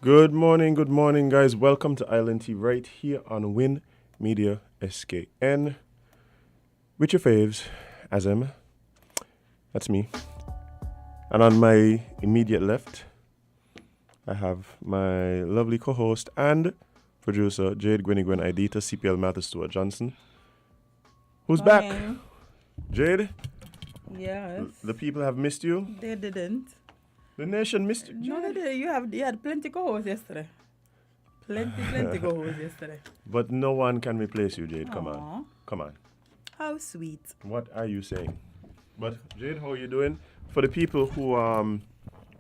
Good morning, guys. Welcome to Island Tea right here on Win Media SKN. With your faves, Azem, that's me. And on my immediate left, I have my lovely co-host and producer, Jade Gwen Idita, CPL Mathis Stewart Johnson. Who's back? Morning. Jade, Yes. the people have missed you. They didn't. The nation missed you. No, they didn't. You had plenty co-hosts yesterday. Plenty co-hosts yesterday. But no one can replace you, Jade. Come on. Aw. Come on. How sweet. What are you saying? But Jade, how are you doing? For the people who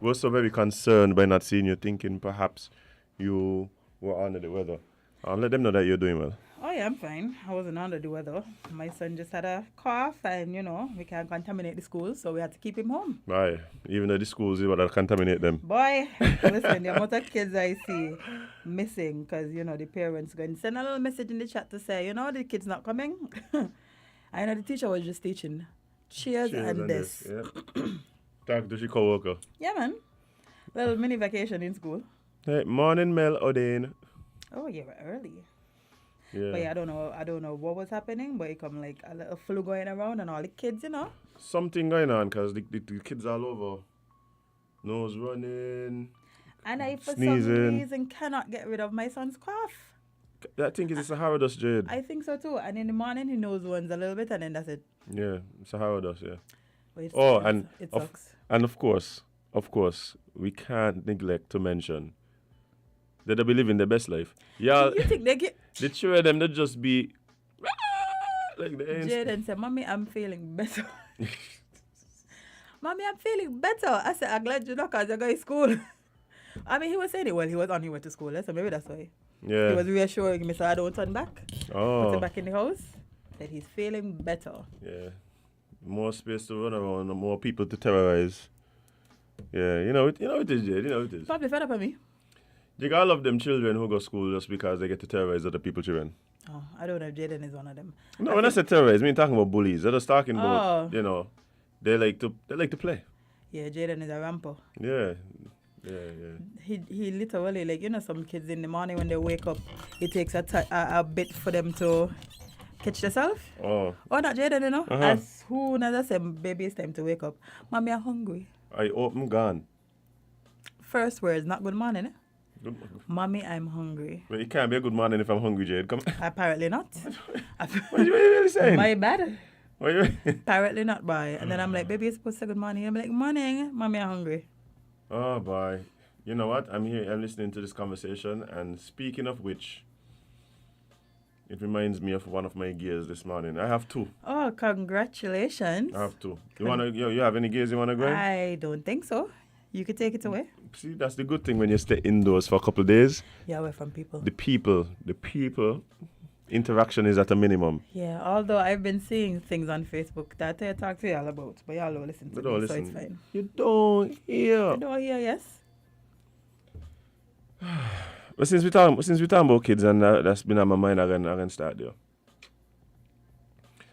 were so very concerned by not seeing you, thinking perhaps you were under the weather, let them know that you're doing well. Oh yeah, I'm fine. I wasn't under the weather. My son just had a cough and we can't contaminate the school, so we had to keep him home. Right. Even though the schools is what will contaminate them. Boy, listen, the amount of kids I see missing because, the parents going to send a little message in the chat to say, the kid's not coming. I know the teacher was just teaching. Cheers and this. Yeah. Talk to your co-worker. Yeah, man. Little mini vacation in school. Hey, morning, Mel O'Dane. Oh, yeah, we're early. Yeah. But yeah, I don't know what was happening, but it come like a little flu going around and all the kids, Something going on because the kids all over. Nose running. And I, for Sneezing. some reason, cannot get rid of my son's cough. I think it's a Sahara dust, Jade. I think so too. And in the morning, he nose runs a little bit, and then that's it. Yeah, Sahara dust, yeah. But It sucks. And of course, we can't neglect to mention that they be living their best life. Yeah, You think they get... the children them they just be like the ends. Jaden said, Mommy, I'm feeling better. Mommy, I'm feeling better. I said, I'm glad you're not because you're going to school. I mean, he was saying it well. He was on his way to school, so maybe that's why. Yeah. He was reassuring me, so I don't turn back. Put Oh. him back in the house. Said he's feeling better. Yeah. More space to run around, and more people to terrorize. Yeah, it is, Jade. You know it is. Probably fed up on me. You got all of them children who go to school just because they get to terrorize other people's children. Oh, I don't know if Jaden is one of them. No, when I say terrorize, I mean talking about bullies. They're just talking about, Oh. they like to play. Yeah, Jaden is a ramper. Yeah. He literally, some kids in the morning when they wake up, it takes a bit for them to catch themselves. Oh. Oh, not Jaden, Uh-huh. As soon as I say, baby, it's time to wake up. Mommy, I'm hungry. I open gone. First words, not good morning. Good. Mommy, I'm hungry. But it can't be a good morning if I'm hungry, Jade. Come on. Apparently not. What are you really saying? My bad. What are you Apparently not, boy. And then I'm like, baby, you're supposed to say good morning. I'm like, morning. Mommy, I'm hungry. Oh, boy. You know what? I'm listening to this conversation, and speaking of which, it reminds me of one of my gears this morning. I have two. Oh, congratulations. I have two. You have any gears you want to go in? I don't think so. You could take it away. See, that's the good thing when you stay indoors for a couple of days. Yeah, away from people. The people, interaction is at a minimum. Yeah, although I've been seeing things on Facebook that I talk to y'all about, but y'all don't listen to They don't me, so listen. it's fine. You don't hear. You don't hear, yes? But since we talking about kids, and that's been on my mind, I can start there.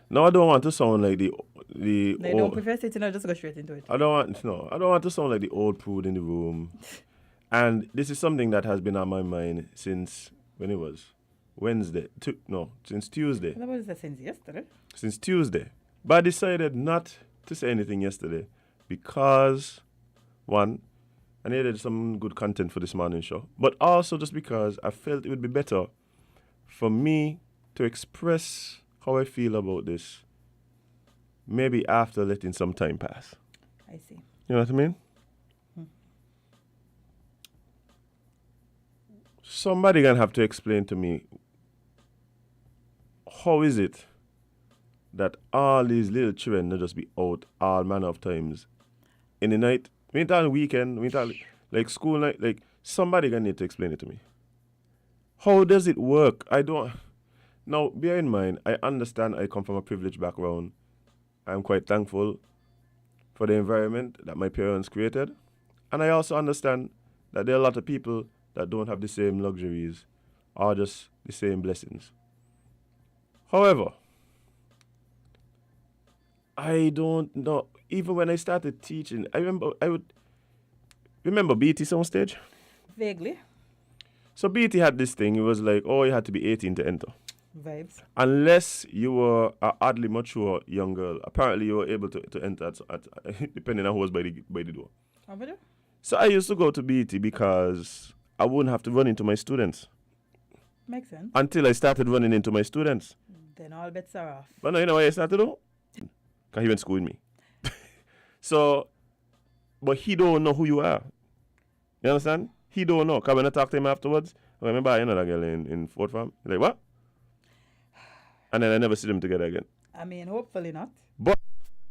No, I don't want to sound like the They old, don't prefer sitting or just go straight into it. I don't want to sound like the old prude in the room. And this is something that has been on my mind since when it was since Tuesday. What was that since yesterday? Since Tuesday. But I decided not to say anything yesterday because, one, I needed some good content for this morning show, but also just because I felt it would be better for me to express how I feel about this maybe after letting some time pass. I see. You know what I mean? Somebody gonna have to explain to me how is it that all these little children will just be out all manner of times in the night. We ain't talking weekend, we ain't talking like school night, like somebody gonna need to explain it to me. How does it work? Now bear in mind, I understand I come from a privileged background. I'm quite thankful for the environment that my parents created. And I also understand that there are a lot of people that don't have the same luxuries or just the same blessings. However, I don't know. Even when I started teaching, I would remember BT Soundstage. Vaguely. So BT had this thing. It was like, oh, you had to be 18 to enter. Vibes. Unless you were an oddly mature young girl. Apparently, you were able to enter depending on who was by the door. How about you? So I used to go to BT because I wouldn't have to run into my students. Makes sense. Until I started running into my students. Then all bets are off. But no, you know what I started to do? Because he went to school with me. So, but he don't know who you are. You understand? He don't know. Because when I talk to him afterwards, I remember I know that girl in Fort Farm. He's like, what? And then I never see them together again. I mean, hopefully not. But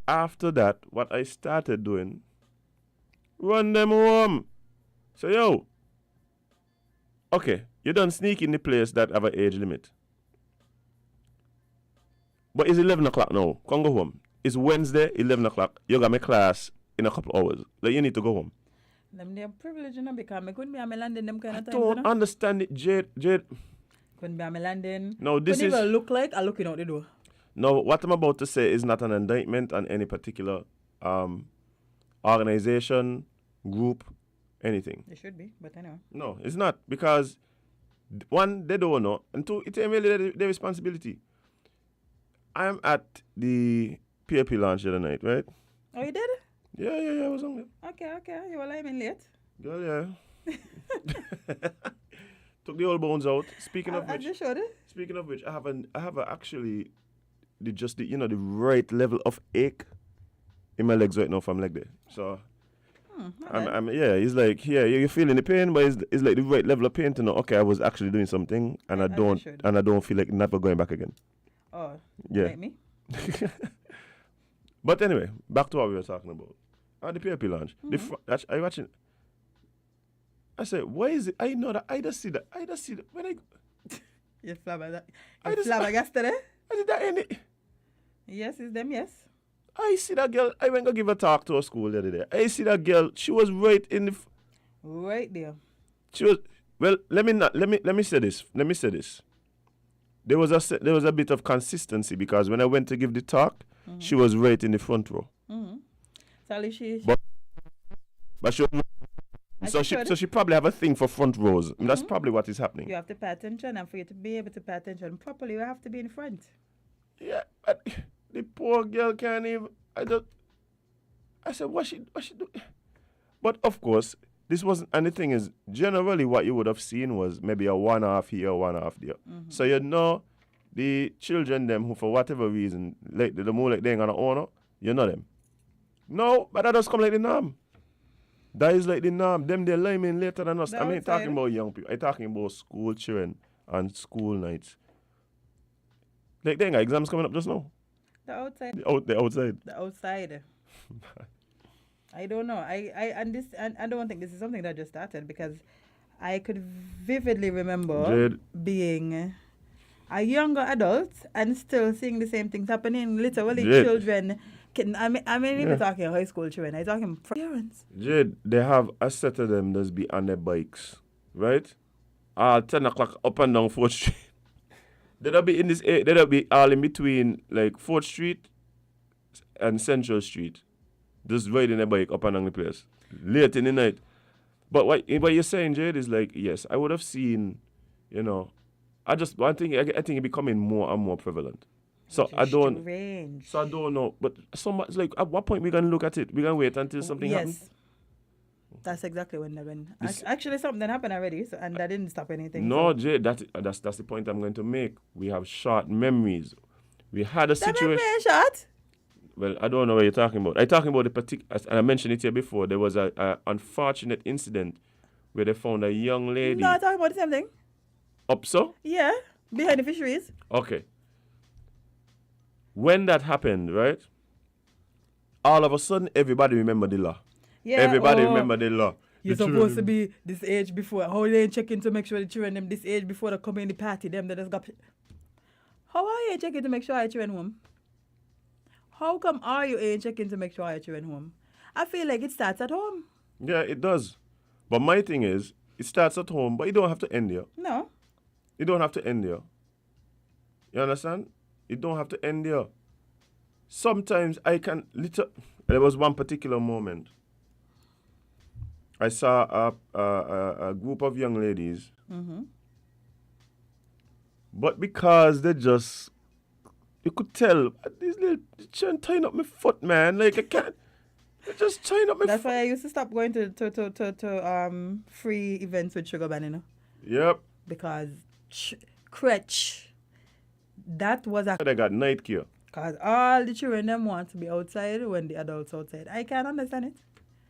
after that, what I started doing, run them home. So, yo, okay, you don't sneak in the place that have an age limit. But it's 11 o'clock now. Come go home. It's Wednesday, 11 o'clock. You got my class in a couple hours. Like, you need to go home. Them they're privileged, you know, because I couldn't be on my landing them kind of times, Don't you know? understand it, Jade. Couldn't be on my landing. No, this couldn't is... even look like I'm looking out the door. No, what I'm about to say is not an indictment on any particular organization, group, anything. It should be, but anyway. No, it's not. Because, one, they don't know. And two, it's really their responsibility. I'm at the PAP launch the other night, right? Oh, you did? Yeah, I was on there. Okay. You were like late. Girl, yeah. Took the old bones out. Speaking of I which, just showed it. I have actually the right level of ache in my legs right now from leg day. So it's like you're feeling the pain, but it's like the right level of pain to know. Okay, I was actually doing something, and I don't feel like never going back again. Oh, yeah. like me. But anyway, back to what we were talking about. At the PAP launch, are you watching? I said, why is it? I know that. I just see that. When I... You're flabbergasted, eh? I did that in it. Yes, it's them, yes. I see that girl. I went to give a talk to a school the other day. I see that girl. She was right in the... Right there. She was... Well, let me say this. There was a bit of consistency because when I went to give the talk, she was right in the front row. Mm-hmm. Sally, But she was, so she probably have a thing for front rows. And that's probably what is happening. You have to pay attention, and for you to be able to pay attention properly, you have to be in front. Yeah, but the poor girl can't even... I said, what she do? But of course, this wasn't... And the thing is, generally what you would have seen was maybe a 1.5 here, 1.5 there. Mm-hmm. So you know the children, them who for whatever reason, like the more like they ain't gonna own, you know them. No, but that does come like the norm. That is like the norm. Them they line in later than us. I mean, talking about young people. I'm talking about school children and school nights. Like, they ain't got exams coming up just now. The outside. The outside. The outside. I don't know. I don't think this is something that just started because I could vividly remember being a younger adult and still seeing the same things happening. Literally, children. Even talking high school children. I'm talking parents. Jade, they have a set of them that's be on their bikes, right? 10 o'clock up and down 4th Street. They'll be all in between, like 4th Street and Central Street. Just riding a bike up and down the place. Late in the night. But what you're saying, Jade, is like, yes, I would have seen, I think it's becoming more and more prevalent. So I don't know. But so much, like, at what point we gonna look at it? We gonna wait until something happens? Yes. That's exactly when they're going. Actually, something happened already, and that didn't stop anything. No, Jay, that's the point I'm going to make. We have short memories. We had a situation. Memory short? Well, I don't know what you're talking about. I'm talking about the particular, and I mentioned it here before. There was a unfortunate incident where they found a young lady. No, I'm talking about the same thing. Up so? Yeah, behind the fisheries. Okay. When that happened, right? All of a sudden, everybody remember the law. Yeah, everybody remember the law. You're supposed to be this age before. How they checking to make sure the children them this age before they come in the party? Them that just got. How are you checking to make sure your children home? How come are you checking to make sure your children home? I feel like it starts at home. Yeah, it does. But my thing is, it starts at home, but you don't have to end there. No. You don't have to end there. You understand? You don't have to end there. Sometimes there was one particular moment. I saw a group of young ladies, but because they just, you could tell, these little children tying up my foot, man. Like, I can't, they're just tying up my That's foot. why I used to stop going to free events with Sugar Band, you know, Yep. because crutch. That was a They got night care. because all the children them want to be outside when the adults outside. I can't understand it.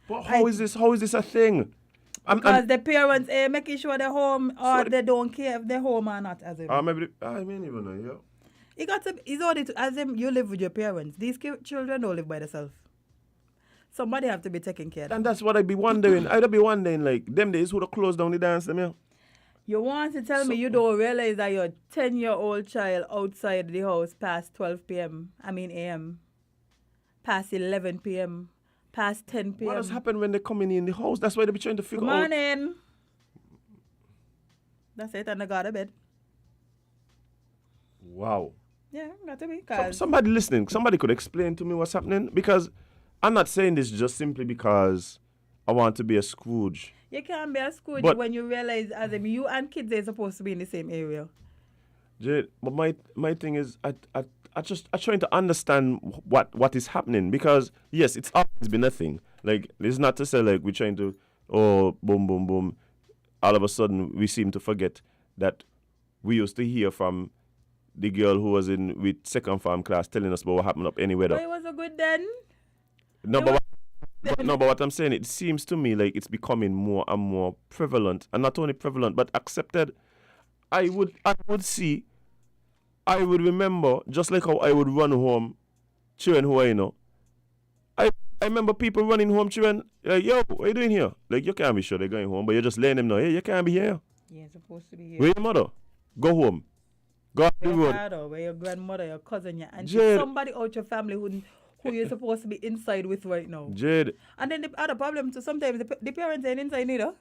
But how is this a thing? Because the parents making sure they're home or So they don't care if they're home or not. As in. maybe, I mean, even know, yeah. It got to, it's only to, as them, you live with your parents. These children don't live by themselves. Somebody have to be taking care of them. And that's what I'd be wondering. I'd be wondering, like, them days would have closed down the dance, them, yeah. You want to tell me you don't realize that your 10-year-old child outside the house past 12 p.m., a.m., past 11 p.m., past 10 p.m. What has happened when they're coming in the house? That's why they be trying to figure Good out. morning. That's it, and I got to bed. Wow. Yeah, got to be. Cause Somebody listening, somebody could explain to me what's happening? Because I'm not saying this just simply because I want to be a Scrooge. you can't be a school But- when you realize as in you and kids are supposed to be in the same area. Jade, but my thing is, I'm trying to understand what is happening, because yes, it's always been a thing. Like, it's not to say like we're trying to, oh, boom, boom, boom. All of a sudden, we seem to forget that we used to hear from the girl who was in with second form class telling us about what happened up anywhere. But it was a good then. No, but what I'm saying, it seems to me like it's becoming more and more prevalent, and not only prevalent but accepted. I would remember, just like how I would run home, children who I know. I remember people running home, children, like, yo, what are you doing here? Like, you can't be sure they're going home, but you're just letting them know, hey, you can't be here. You're supposed to be here. Where your mother? Go home. Go out the Your road. father, where your grandmother, your cousin, your auntie, Jade. somebody out your family who you're supposed to be inside with right now. Jade, And then the other problem too, sometimes the parents ain't inside neither.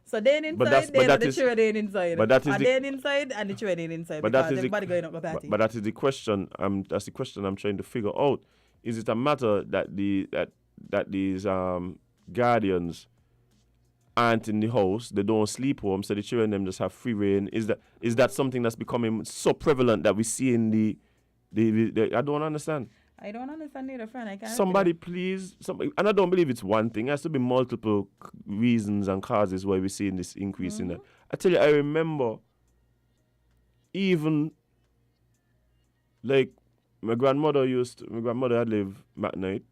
So they ain't inside, that's- they but that the is- children ain't inside. but that is and the- they ain't inside and the children ain't inside but because that is the- everybody going up a party. but that is the question. That's the question I'm trying to figure out. Is it a matter that these guardians aren't in the house, they don't sleep home, so the children them just have free reign? Is that something that's becoming so prevalent that we see in the I don't understand. I don't understand either, friend. I can't. Somebody please, and I don't believe it's one thing. It has to be multiple reasons and causes why we're seeing this increase in that. I tell you, I remember even like my grandmother had lived at night.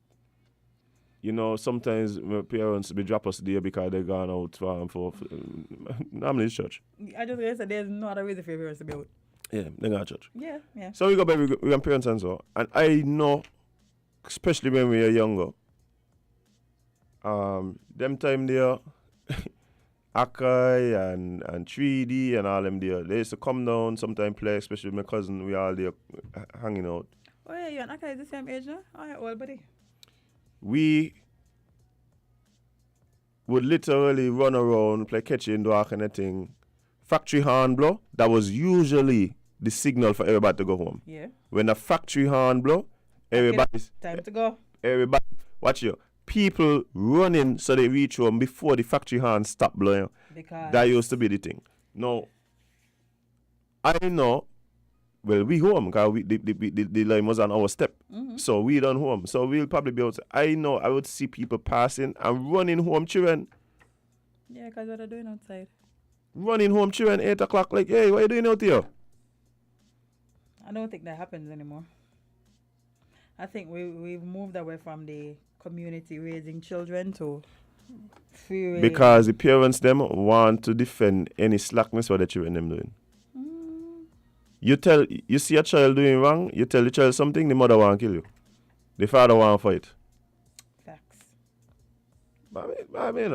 You know, sometimes my parents would drop us there because they gone out for normally it's church. I just gonna say there's no other reason for your parents to be out. Yeah, they go to church. Yeah, yeah. So we go back, we got parents and so. And I know, especially when we were younger, them time there, Akai and 3D and all them there, they used to come down, sometime play, especially with my cousin, we all there hanging out. Oh yeah, you and Aka is the same age now? Oh yeah, old buddy. We would literally run around, play catch in the kind of thing. Factory horn blow, that was usually the signal for everybody to go home. Yeah. When the factory horn blow, Time to go. everybody, watch you. People running so they reach home before the factory horn stop blowing. Because That used to be the thing. Now, I know, well, we home because the line was on our step. So we done home. So we'll probably be able to, I know I would see people passing and running home, children. yeah, because what are doing outside? Running home, children, 8 o'clock, like, hey, what are you doing out here? I don't think that happens anymore. I think we've moved away from the community raising children to free range. Because the parents them want to defend any slackness what the children them doing. You see a child doing wrong, you tell the child something, the mother want to kill you. The father want to fight. Facts. But I mean.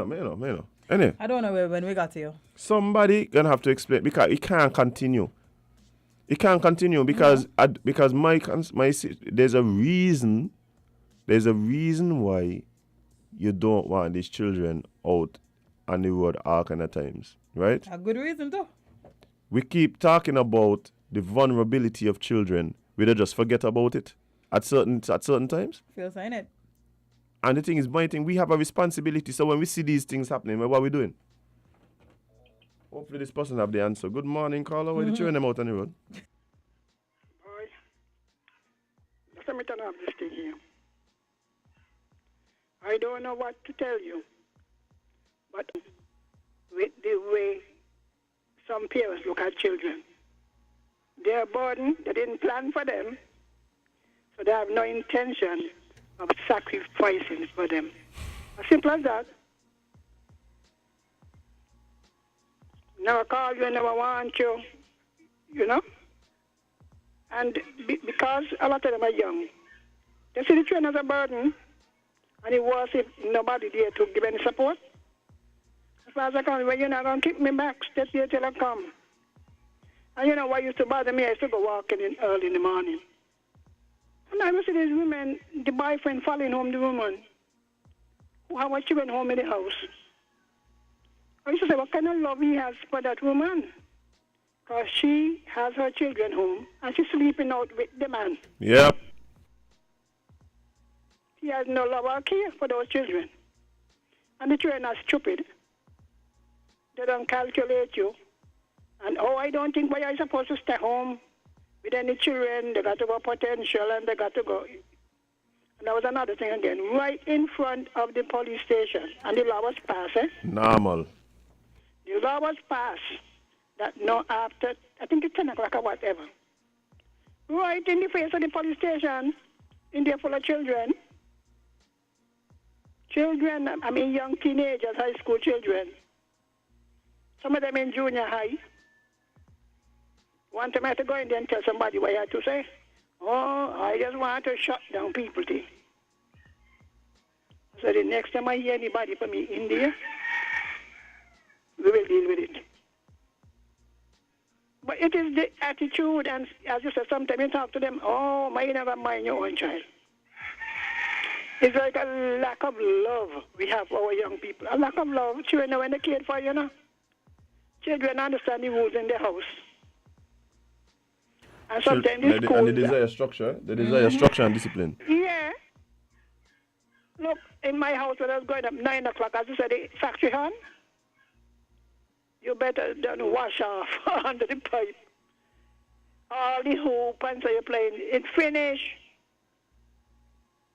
Anyway, I don't know when we got here. somebody gonna have to explain because it can't continue. It can't continue because there's a reason why you don't want these children out on the road all kind of times, right? A good reason too. We keep talking about the vulnerability of children. We don't just forget about it at certain times. Feel sign it. And the thing is, my thing, we have a responsibility. So when we see these things happening, what are we doing? Hopefully this person have the answer. Good morning, caller. Why are you chewing them out on the road? Boy, let me turn off this thing here. I don't know what to tell you, but with the way some parents look at children, they're burdened, they didn't plan for them, so they have no intention of sacrificing for them. As simple as that. Never call you, never want you, you know? And because a lot of them are young, they see the children as a burden, and it was if nobody there to give any support. As far as I come, when you're not going to keep me back, stay here till I come. And you know what used to bother me? I used to go walking in early in the morning. And I would see these women, the boyfriend following home the woman, who have a children home in the house. I used to say, what kind of love he has for that woman? Because she has her children home, and she's sleeping out with the man. Yep. He has no love or care for those children. And the children are stupid. They don't calculate you. And, I don't think why you're supposed to stay home with any children. They got to go potential, and they got to go. And that was another thing again, right in front of the police station. And the law was passed, Normal. The law was passed that no after, I think it's 10 o'clock or whatever. Right in the face of the police station, in there full of children. Children, I mean young teenagers, high school children. Some of them in junior high. One time I had to go in there and tell somebody what I had to say. I just want to shut down people. So the next time I hear anybody from me in there, we will deal with it. But it is the attitude, and as you said, sometimes you talk to them, you never mind your own child. It's like a lack of love we have for our young people. A lack of love. Children know when they cared for, you know. Children understand the rules in the house. And sometimes the schools... And they desire structure. They desire structure and discipline. Yeah. Look, in my house when I was going up 9 o'clock, as you said, the factory on, you better don't wash off under the pipe. All the hoop and so you're playing. It's finished.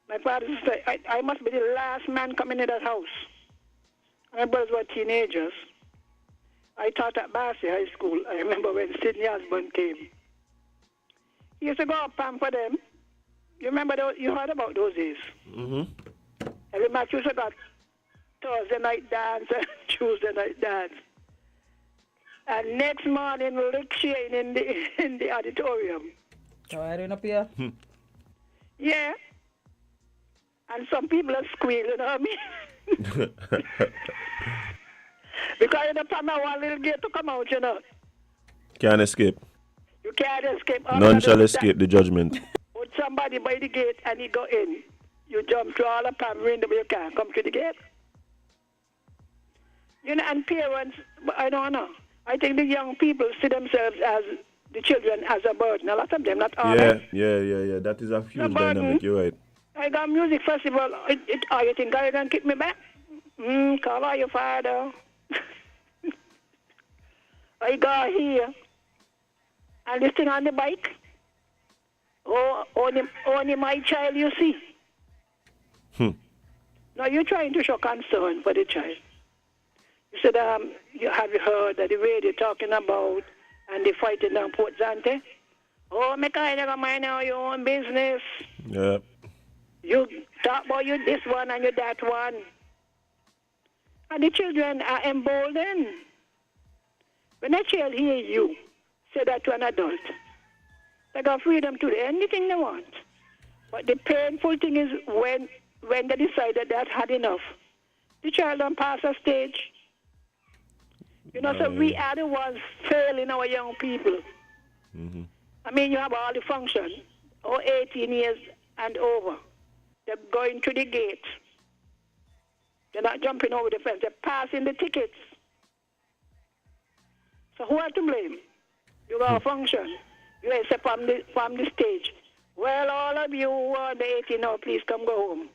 My father said, I must be the last man coming in that house. My brothers were teenagers. I taught at Barcy High School. I remember when Sidney Osborne came. He used to go up and for them. You remember, you heard about those days? Mm-hmm. Every match used to got Thursday night dance and Tuesday night dance. And next morning, lick Shane in the auditorium. Oh, I don't know, Pierre. Yeah. And some people are squealing, you know what I mean? Because you don't have one little gate to come out, you know. Can't escape. You can't escape. None shall escape the judgment. Put somebody by the gate and he go in. You jump through all the palm window, but you can't come through the gate. You know, and parents, I don't know. I think the young people see themselves as the children as a burden. A lot of them, not all. Yeah. That is a huge dynamic. You're right. I got music festival. You think I can keep me back? Call out your father. I got here. And this thing on the bike. Only my child you see. Now you're trying to show concern for the child. You said, you have heard that the radio talking about and they fighting down Port Zante? Me kind of mind now your own business. Yeah. You talk about you this one and you that one. And the children are emboldened. When a child hear you say that to an adult, they got freedom to do anything they want. But the painful thing is when they decide that they've had enough, the child don't pass a stage. You know, so we are the ones failing our young people. Mm-hmm. I mean, you have all the function, 18 years and over. They're going to the gate. They're not jumping over the fence. They're passing the tickets. So who are to blame? You got a function. You say from the stage, well, all of you who are the 18 now, please come go home.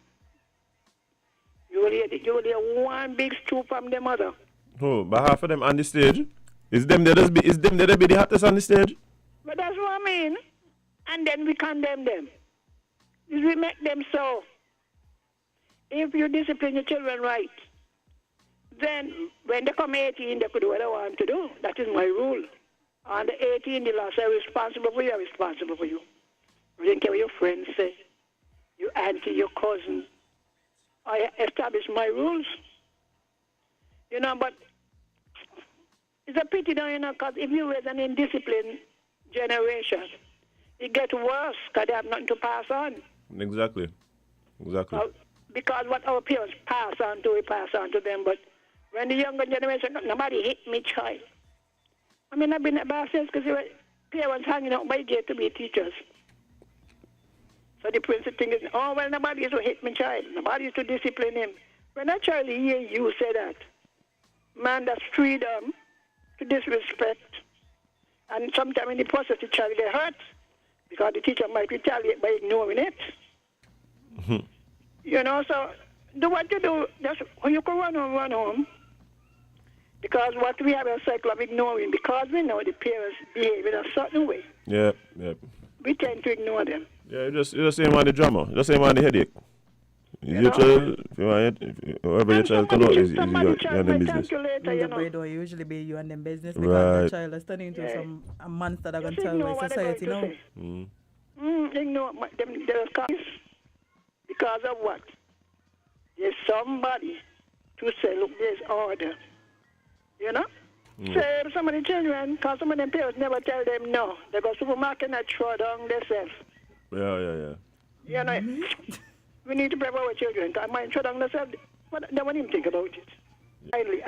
You will hear one big stoop from the mother. Oh, but half of them on the stage. Is them that be the hottest on the stage? But that's what I mean. And then we condemn them. We make them so. If you discipline your children right, then when they come 18, they could do what they want to do. That is my rule. On the 18, the law says responsible for you, I'm responsible for you. You don't care what your friends say, your auntie, your cousin. I establish my rules. You know, but it's a pity, because if you raise an indisciplined generation, it gets worse because they have nothing to pass on. Exactly. Because what our parents pass on to, we pass on to them. But when the younger generation, nobody hit me, child. I mean, I've been at Basses because parents hanging out by gate to be teachers. So the principal thing is, oh, well, nobody used to hit my child. Nobody used to discipline him. When a child hear you say that, man, that's freedom to disrespect. And sometimes in the process, the child get hurt because the teacher might retaliate by ignoring it. Mm-hmm. You know, so do what you do. Just when you can run home. Because what we have a cycle of ignoring, because we know the parents behave in a certain way. Yeah. We tend to ignore them. Yeah, you just say man the drama. Just say man the headache. Your child, whoever your child turn out is your business. It don't usually be you and them business because Right. the child is turning into a monster that can tell the society now. Ignore them because of what? There's somebody to say, look, there's order. You know? So some of the children, because some of them parents never tell them no. They go to the supermarket and throw down themselves. Yeah. You know, we need to prepare our children. Because mine throw down themselves, but they won't even think about it. Finally,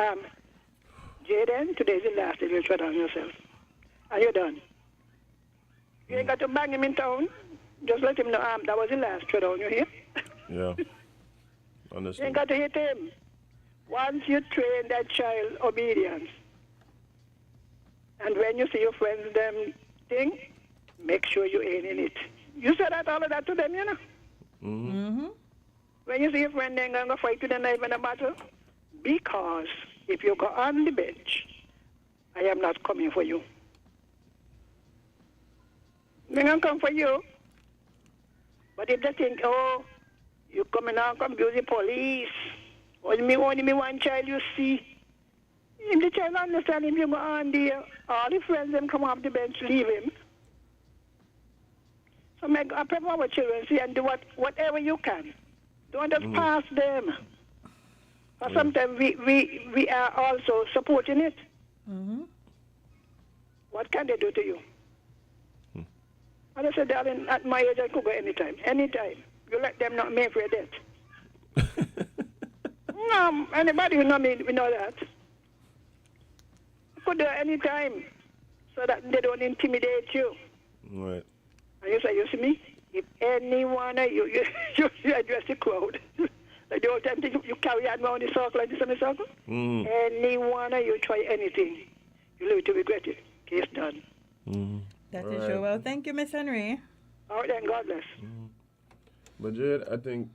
Jaden, today's the last day you throw down yourself. And you're done. You ain't got to bang him in town. Just let him know that was the last throw down, you hear? Yeah. You Understand. ain't got to hit him. Once you train that child obedience, and when you see your friends them thing, make sure you ain't in it. You say that all of that to them, you know. Mm-hmm. When you see your friend then going to fight with a knife in a battle, because if you go on the bench, I am not coming for you. I'm going to come for you. But if they think, oh, you coming out, come use the police, only me one child you see. If the child understand, if you go on there, all the friends them come off the bench, leave him. So I prepare our children, see, and do whatever you can. Don't just pass them. But sometimes we are also supporting it. Mm-hmm. What can they do to you? And I said, darling, at my age, I could go anytime. Anytime. You let them not make for your death. No, anybody who know me, we know that. Could do anytime so that they don't intimidate you. Right. And you say, you see me? If anyone, you address the crowd. Like the whole time you carry on around the circle like this semicircle. Anyone you try anything, you live to regret it. Case done. That is true. Well, thank you, Miss Henry. All right, then, God bless. But Jade, I think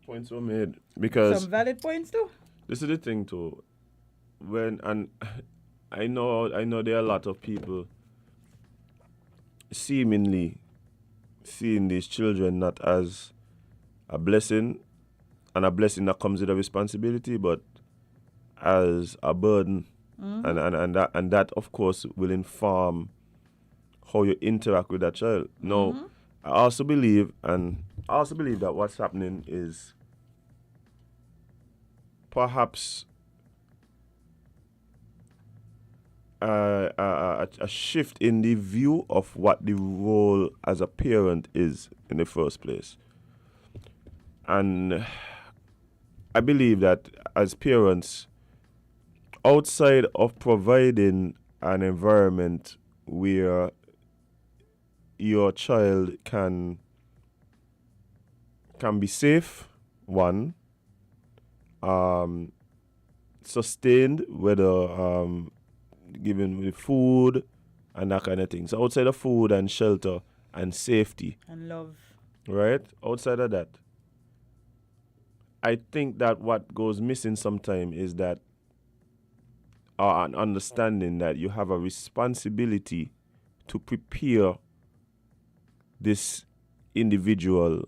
points were made because Some valid points too. this is the thing too. I know there are a lot of people seemingly seeing these children not as a blessing and a blessing that comes with a responsibility, but as a burden. And that of course will inform how you interact with that child. Now, I also believe that what's happening is perhaps a shift in the view of what the role as a parent is in the first place. And I believe that as parents, outside of providing an environment where your child can be safe, one, sustained, whether given with food and that kind of thing. So outside of food and shelter and safety And love. right? Outside of that, I think that what goes missing sometimes is that an understanding that you have a responsibility to prepare this individual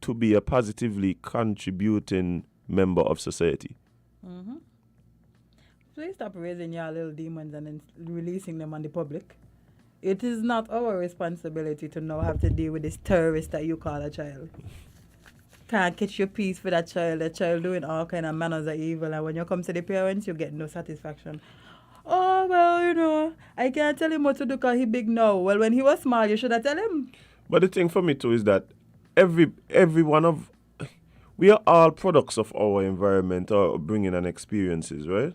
to be a positively contributing member of society. Please stop raising your little demons and then releasing them on the public. It is not our responsibility to now have to deal with this terrorist that you call a child. Can't catch your peace for that child. The child doing all kind of manners of evil, and when you come to the parents, you get no satisfaction. Oh well, I can't tell him what to do because he big now. Well, when he was small, you should have tell him. But the thing for me too is that every one of we are all products of our environment or bringing and experiences, right?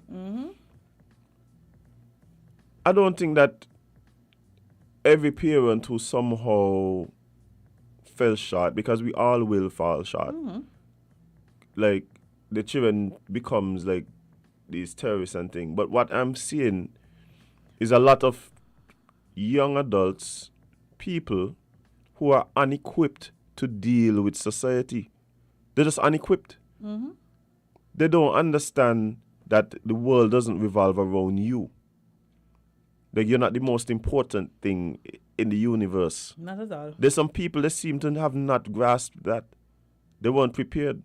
I don't think that every parent who somehow fell short, because we all will fall short. Like the children becomes like these terrorists and things. But what I'm seeing is a lot of young adults, people who are unequipped to deal with society. They're just unequipped. They don't understand that the world doesn't revolve around you. Like you're not the most important thing in the universe. Not at all. There's some people that seem to have not grasped that. They weren't prepared.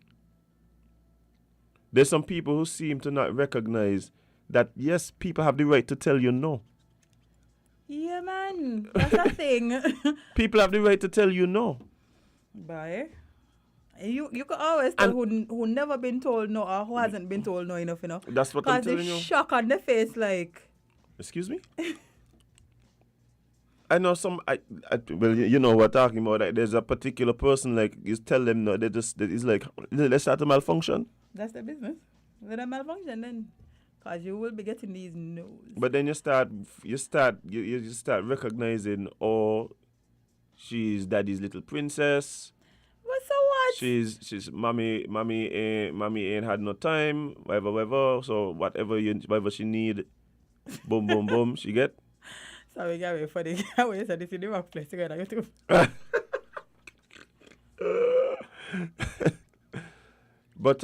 There's some people who seem to not recognize that, yes, people have the right to tell you no. Yeah, man. That's a thing. People have the right to tell you no. Bye. You could always tell who never been told no or who hasn't been told no enough, That's what I'm telling the you. shock on the face, like... Excuse me? I know well, you know what we're talking about. Like, there's a particular person, like, you tell them no, it's like, let's start a malfunction. That's the business. Let a malfunction then. Because you will be getting these no's. But then you start recognizing, oh, she's daddy's little princess. But so what? She's mommy ain't had no time, whatever. So whatever she need, boom, boom, boom, she get. Sorry, Gary, for the way you said this in the workplace together, you too. But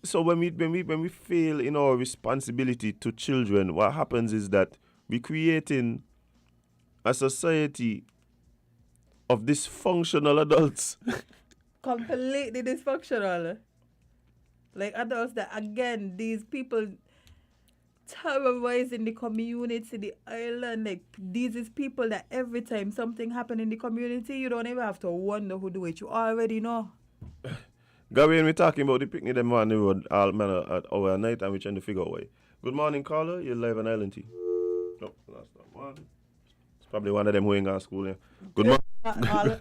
so when we fail in our responsibility to children, what happens is that we're creating a society of dysfunctional adults. Completely dysfunctional. Like adults that, again, these people terrorizing the community, the island. Like, these is people that every time something happen in the community, you don't even have to wonder who do it. You already know. Gabriel, we're talking about the picnic them on the road all manner at our night, and we're trying to figure out why. Good morning, caller. You're live on Island T. No, that's not one. It's probably one of them who ain't got school here. Good morning.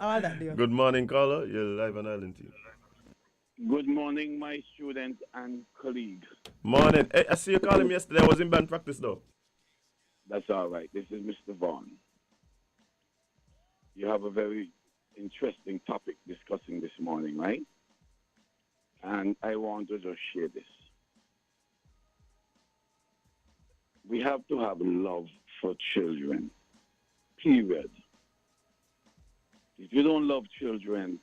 All that deal. Good morning, caller. You're live on Island T. Good morning, my students and colleagues. Morning. Hey, I see you calling me yesterday. I was in band practice though. That's all right. This is Mr. Vaughn. You have a very interesting topic discussing this morning, right? And I want to just share this. We have to have love for children, period. If you don't love children,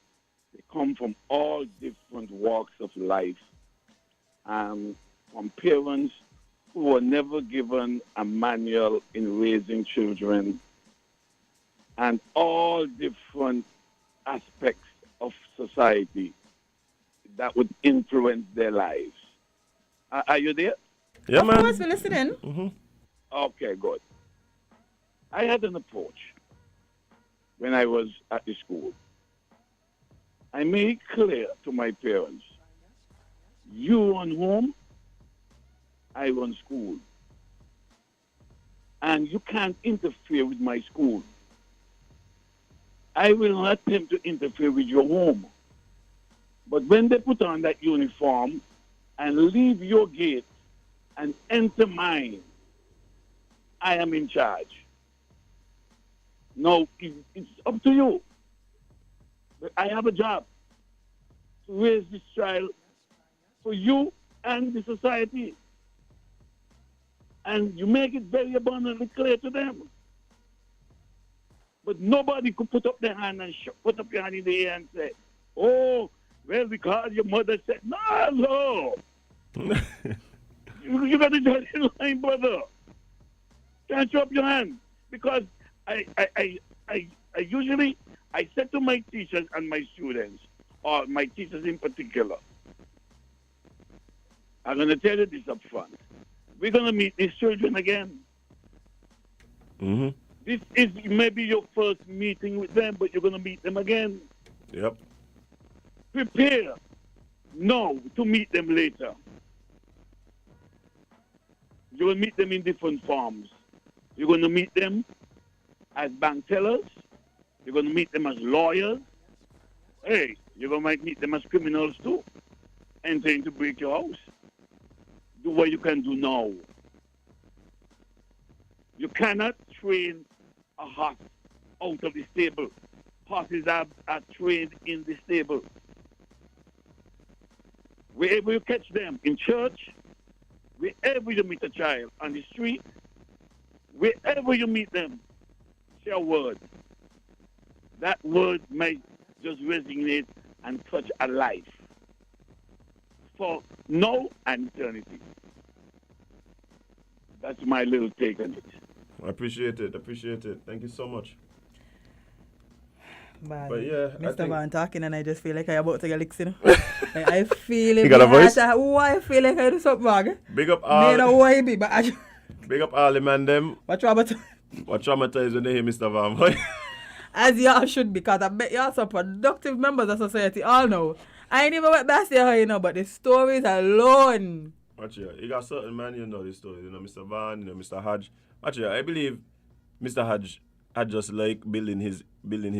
they come from all different walks of life, from parents who were never given a manual in raising children, and all different aspects of society that would influence their lives. Are you there? Yeah, man. Of course, we're listening. Mm-hmm. Okay, good. I had an approach when I was at the school. I made clear to my parents, you run home, I run school. And you can't interfere with my school. I will not attempt to interfere with your home. But when they put on that uniform and leave your gate and enter mine, I am in charge. No, it's up to you. But I have a job to raise this child for you and the society. And you make it very abundantly clear to them. But nobody could put up their hand and put up your hand in the air and say, oh, well, because your mother said, no. You got to draw the line, brother. Can't throw up your hand. Because I usually said to my teachers and my students, or my teachers in particular, I'm going to tell you this up front. We're going to meet these children again. Mm-hmm. This is maybe your first meeting with them, but you're going to meet them again. Yep. Prepare now to meet them later. You will meet them in different forms. You're going to meet them as bank tellers. You're going to meet them as lawyers. Hey, you're going to meet them as criminals too. Entering to break your house. Do what you can do now. You cannot train a horse out of the stable. Horses are trained in the stable. Wherever you catch them, in church, wherever you meet a child on the street, wherever you meet them, say a word. That word might just resonate and touch a life for now and eternity. That's my little take on it. I appreciate it. Thank you so much. But yeah, Mr. Van talking and I just feel like I'm about to get licks, you know. Like, I feel it. You got a voice? I feel like I do something wrong. Big up all. Me know why it be, but I Big up all the man them. what about What traumatized when they hear Mr. Van, boy. as y'all should, because I bet y'all some productive members of society all know. I ain't even went back there, you know, but the stories alone. Watch here. You got certain man, you know the story. You know, Mr. Van, you know, Mr. Hodge. Watch here. I believe Mr. Hodge had just like building his legend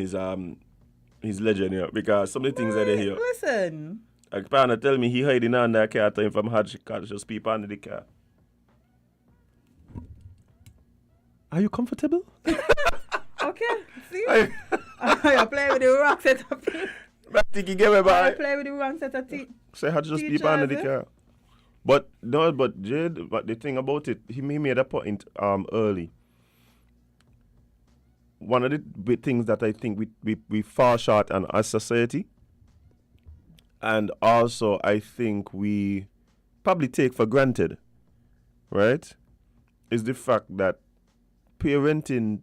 here. Because some of the things that they hear. Listen. Like partner tell me he hiding under the car time from Hodge can't just people under the car. Are you comfortable? Okay, see? I play with the wrong set of teeth. I think you get me I by. play with the wrong set of teeth. Say Hodge just Teachers, people under the eh? car. But Jade, but the thing about it, he made a point early. One of the big things that I think we fall short on as society, and also I think we probably take for granted, right, is the fact that parenting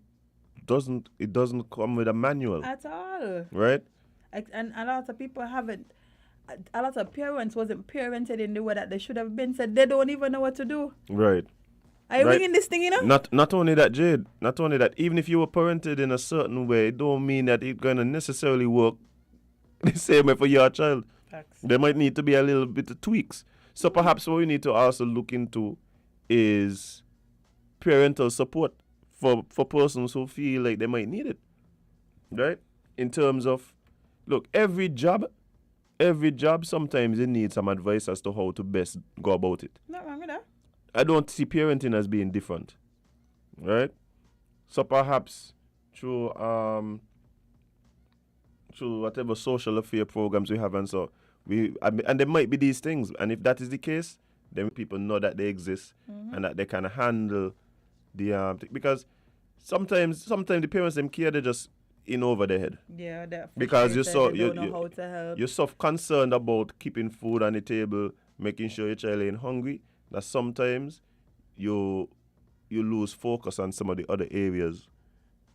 doesn't come with a manual, At all. right? And a lot of people haven't. A lot of parents wasn't parented in the way that they should have been, so they don't even know what to do. Right. Are you Right. reading this thing, you know? Not only that, Jade. Not only that. Even if you were parented in a certain way, it don't mean that it's gonna necessarily work the same way for your child. Facts. There might need to be a little bit of tweaks. So perhaps what we need to also look into is parental support for persons who feel like they might need it. Right? In terms of, look, every job sometimes it needs some advice as to how to best go about it. Not wrong with that. I don't see parenting as being different, right? So perhaps through whatever social affair programs we have, and so and there might be these things, and if that is the case, then people know that they exist and that they can handle the because sometimes the parents them care, they just in over their head. Yeah, that. Because you're so don't know how to help. you're so concerned about keeping food on the table, making sure your child ain't hungry, that sometimes you lose focus on some of the other areas.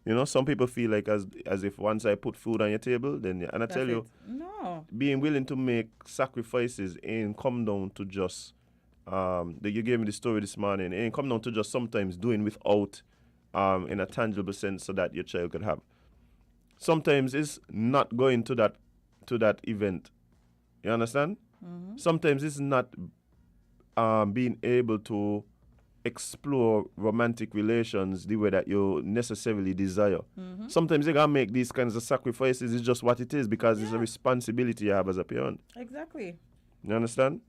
You know, some people feel like as if once I put food on your table, then and I tell you, No. being willing to make sacrifices ain't come down to just you gave me the story this morning, it ain't come down to just sometimes doing without in a tangible sense so that your child could have. Sometimes it's not going to that event. You understand? Mm-hmm. Sometimes it's not being able to explore romantic relations the way that you necessarily desire. Mm-hmm. Sometimes you gotta make these kinds of sacrifices. It's just what it is because it's a responsibility you have as a parent. Exactly. You understand?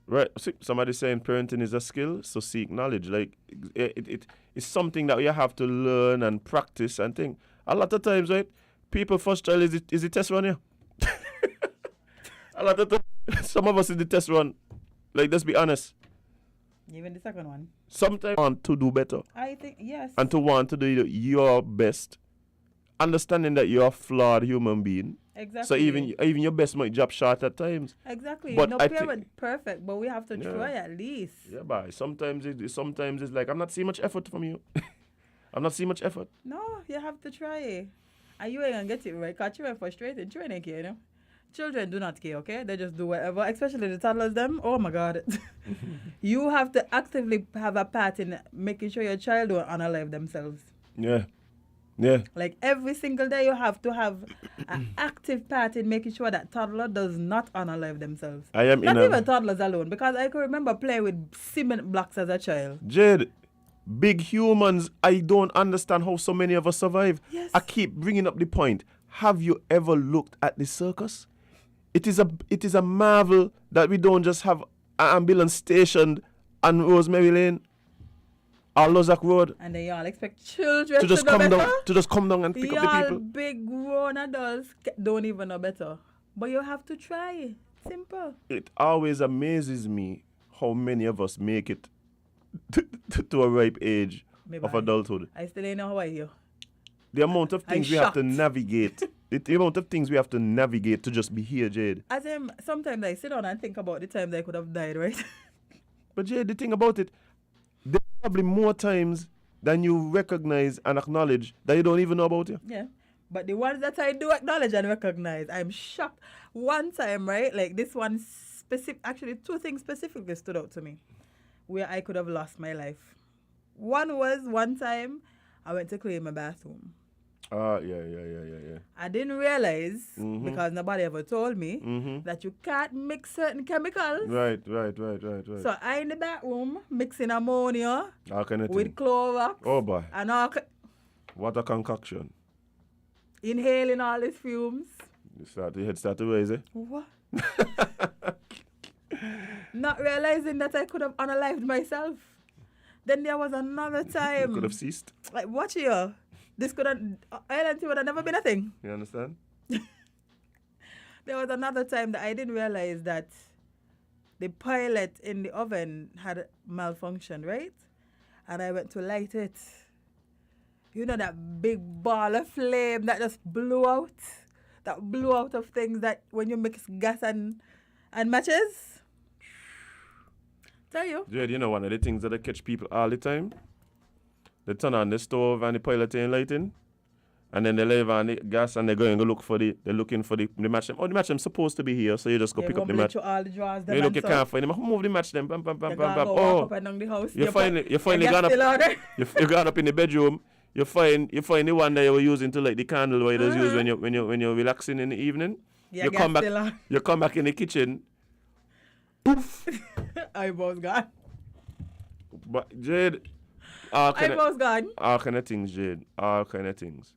Right. See, somebody saying parenting is a skill, so seek knowledge. Like it's something that you have to learn and practice and think. A lot of times, right? People first child is the test run, yeah. A lot of times, some of us is the test run. Like, let's be honest. Even the second one. Sometimes want to do better I think yes. and to want to do your best understanding that you're a flawed human being. Exactly. So even your best might drop short at times. Exactly. But no I parent perfect, but we have to Yeah. try at least. Yeah, but sometimes it's like I'm not seeing much effort from you. I'm not seeing much effort. No, you have to try. And you ain't gonna get it right, because children frustrated. Children ain't care, you know. Children do not care, okay? They just do whatever, especially the toddlers, them. Oh my God. You have to actively have a part in making sure your child don't unalive themselves. Yeah. Yeah. Like every single day, you have to have an active part in making sure that toddler does not unalive themselves. I am Not in even a toddlers alone, because I can remember playing with cement blocks as a child. Jade. Big humans, I don't understand how so many of us survive. Yes. I keep bringing up the point. Have you ever looked at the circus? It is a marvel that we don't just have an ambulance stationed on Rosemary Lane or Lozak Road And then y'all expect children to just know come better? down and pick up the Y'all people. big grown adults don't even know better. But you have to try. Simple. It always amazes me how many of us make it to a ripe age Maybe of adulthood. I still ain't know how I hear. The amount of I'm things we have to shocked. navigate. The amount of things we have to navigate to just be here, Jade. As in, sometimes I sit down and think about the times I could have died, right? But Jade, the thing about it, there's probably more times than you recognize and acknowledge that you don't even know about it. Yeah. But the ones that I do acknowledge and recognize, I'm shocked. One time, right? Like this one specific, actually 2 things specifically stood out to me where I could have lost my life. One was one time I went to clean my bathroom. Yeah. I didn't realize, Mhm. because nobody ever told me, Mm-hmm. that you can't mix certain chemicals. Right. So I in the bathroom mixing ammonia All kind of with thing. Clorox Oh boy, and all what a concoction. inhaling all these fumes. The head start to raise, eh? What? Not realizing that I could have unalived myself. Then there was another You time. could have ceased. Like, watch here. This could have, Island would have never been a thing. You understand? There was another time that I didn't realize that the pilot in the oven had malfunctioned, right? And I went to light it. You know that big ball of flame that just blew out? That blew out of things that when you mix gas and matches? Tell you. Jade, you know one of the things that I catch people all the time? They turn on the stove and the pilot ain't lighting. And then they leave on the gas and they're looking for the match them. Oh, the match them supposed to be here, so you just go They pick up the rumble match. through all the drawers. You look, you can't find them. Move the match them. Bam, bam, bam, You bam, bam. go walk Oh, up and down the house. you finally your gone gas up. still on there. You got up in the bedroom. You find the one that you were using to light the candle where you just use when you're relaxing in the evening. Your You gas come back. still on. You come back in the kitchen. Poof. Eyebrows gone. But Jade, all kind Eyebrows gone. of things, Jade. All kind of things.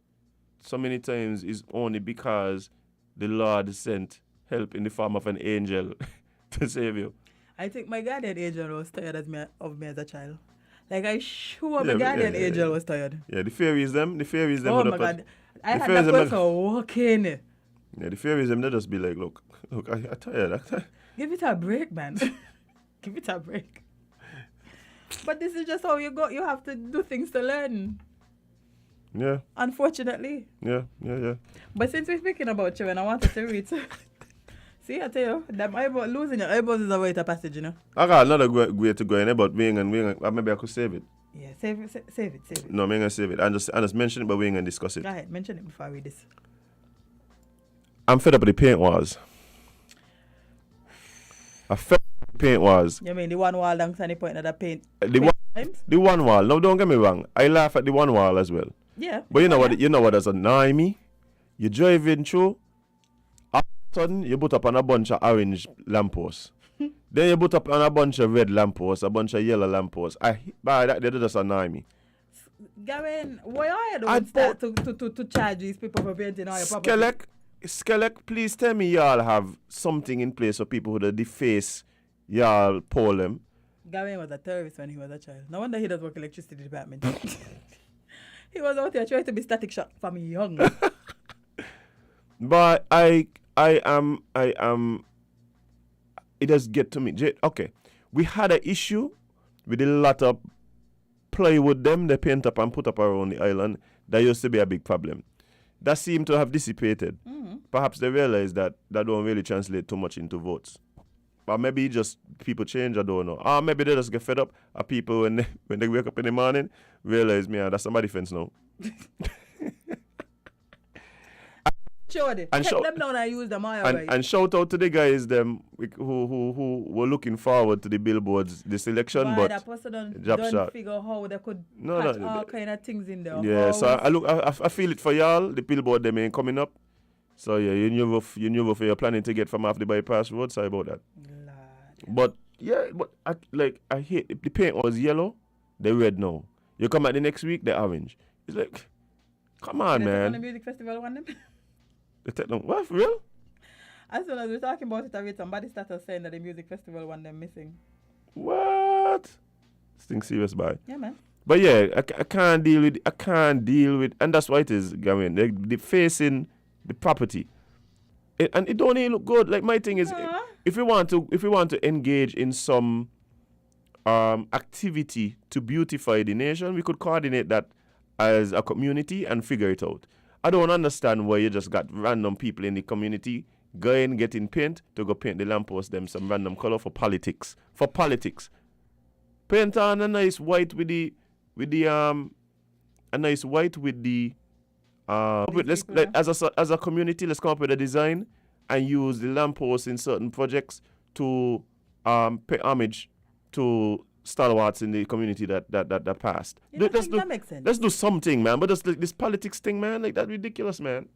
So many times is only because the Lord sent help in the form of an angel to save you. I think my guardian angel was tired of me as a child. Like, I sure my Yeah, guardian yeah. angel was tired. Yeah, the fairies them. Oh would my have God. I the had fairies that them- person walking. Yeah, the fairies them, they just be like, look, I'm tired. Give it a break, man. Give it a break. But this is just how you go. You have to do things to learn. Yeah, Unfortunately. yeah. But since we're speaking about children, I wanted to read. See, I tell you, losing your eyeballs is a rite of passage, you know. I got another way to go in about maybe I could save it. Yeah, save it. No, I'm going to save it. I just mention it, but we ain't going to discuss it. Go ahead, mention it before I read this. I'm fed up with the paint wars. I fed up with the paint wars. You mean the one wall down Sunny Point that paint? Times? The one wall. No, don't get me wrong. I laugh at the one wall as well. Yeah. But you know what? Yeah. You know what does annoy me? You driving through. All of a sudden, you put up on a bunch of orange lampposts. Then you put up on a bunch of red lampposts, a bunch of yellow lampposts. That they just annoy me. Gavin, why are you I don't start to charge these people for painting all your property? Skelec, please tell me y'all have something in place for people who deface y'all poll them. Gavin was a terrorist when he was a child. No wonder he does work electricity department. He was out there trying to be static shock from young. But I am. It does get to me. Okay, we had an issue with a lot of plywood them they paint up and put up around the island. That used to be a big problem. that seem to have dissipated. Perhaps they realize that don't really translate too much into votes. Or maybe just people change, I don't know. Or maybe they just get fed up. Or people, when they wake up in the morning, realize, man, that's somebody fence now. Sure, take them down and use them all right. And shout out to the guys them who were looking forward to the billboards this election, Why but that person don't figure how they could patch all kind of things in there. Yeah, so I feel it for y'all. The billboard them ain't coming up. So yeah, you knew if you're planning to get from off the bypass road. Sorry about that. Lord. But I hate the paint was yellow, the red now. You come out the next week, the orange. It's like, come on, On man. the music festival one them. They take them. What, for real? As soon as we're talking about it, I read somebody started saying that the music festival one them missing. What? This thing serious, boy. Yeah, man. But yeah, I can't deal with, and that's why it is, Gavin. The facing the property, and it don't even look good. Like my thing is, if we want to engage in some activity to beautify the nation, we could coordinate that as a community and figure it out. I don't understand why you just got random people in the community going getting paint to go paint the lamppost them some random color for politics. For politics, paint on a nice white with the as a community, let's come up with a design and use the lampposts in certain projects to pay homage to stalwarts in the community that passed. That makes sense. Let's do something, man. But this politics thing, man, like that's ridiculous, man.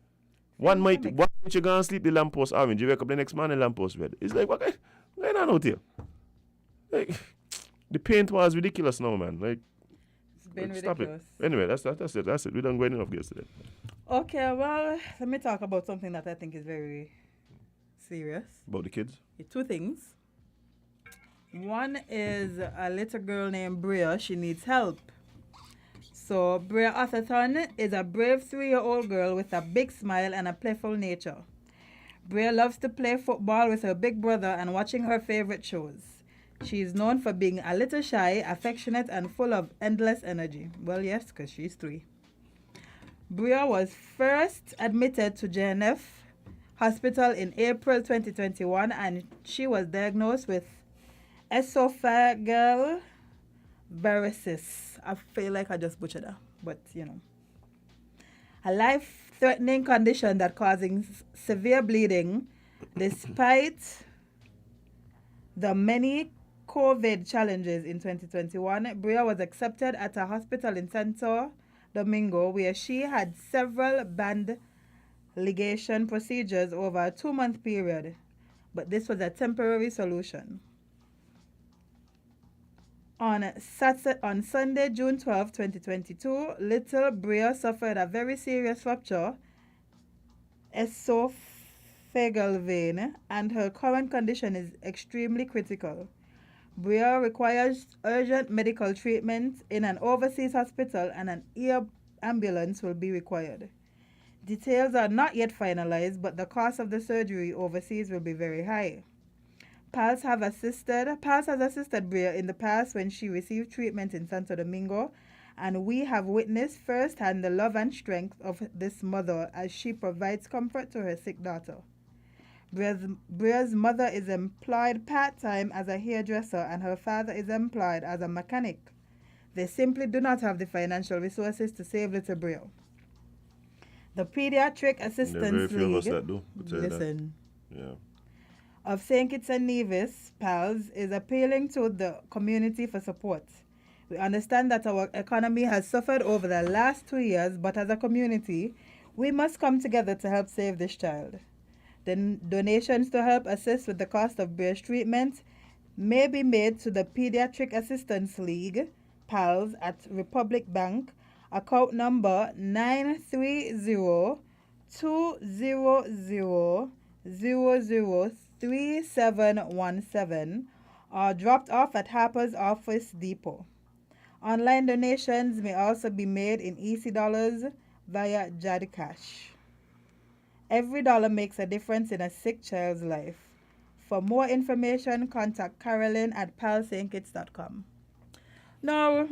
One night you gonna sleep the lamppost orange, you wake up the next morning lamppost red. It's like what going on out here? Like the paint was ridiculous now, man. Like been stop ridiculous. it. Anyway, that's it. We done going enough yesterday. Okay, well, let me talk about something that I think is very serious. About the kids? Two things. One is a little girl named Brielle. She needs help. So, Brielle Atherton is a brave 3-year-old girl with a big smile and a playful nature. Brielle loves to play football with her big brother and watching her favorite shows. She is known for being a little shy, affectionate, and full of endless energy. Well, yes, because she's 3. Brielle was first admitted to JNF Hospital in April 2021, and she was diagnosed with esophageal varices. I feel like I just butchered her, but you know. A life-threatening condition that causing severe bleeding despite the many COVID challenges in 2021. Brielle was accepted at a hospital in Santo Domingo where she had several band ligation procedures over a 2-month period, but this was a temporary solution. On Sunday, June 12, 2022, little Brielle suffered a very serious rupture esophageal vein, and her current condition is extremely critical. Brielle requires urgent medical treatment in an overseas hospital, and an air ambulance will be required. Details are not yet finalized, but the cost of the surgery overseas will be very high. PALS has assisted Brielle in the past when she received treatment in Santo Domingo, and we have witnessed firsthand the love and strength of this mother as she provides comfort to her sick daughter. Brielle's mother is employed part-time as a hairdresser, and her father is employed as a mechanic. They simply do not have the financial resources to save little Brielle. The Pediatric Assistance League, of St. Kitts and Nevis, PALS, is appealing to the community for support. We understand that our economy has suffered over the last 2 years, but as a community, we must come together to help save this child. Donations to help assist with the cost of Brielle's treatment may be made to the Pediatric Assistance League, PALS, at Republic Bank, account number 93000003717, or dropped off at Harper's Office Depot. Online donations may also be made in EC dollars via Jad Cash. Every dollar makes a difference in a sick child's life. For more information, contact Carolyn at palstkits.com. Now,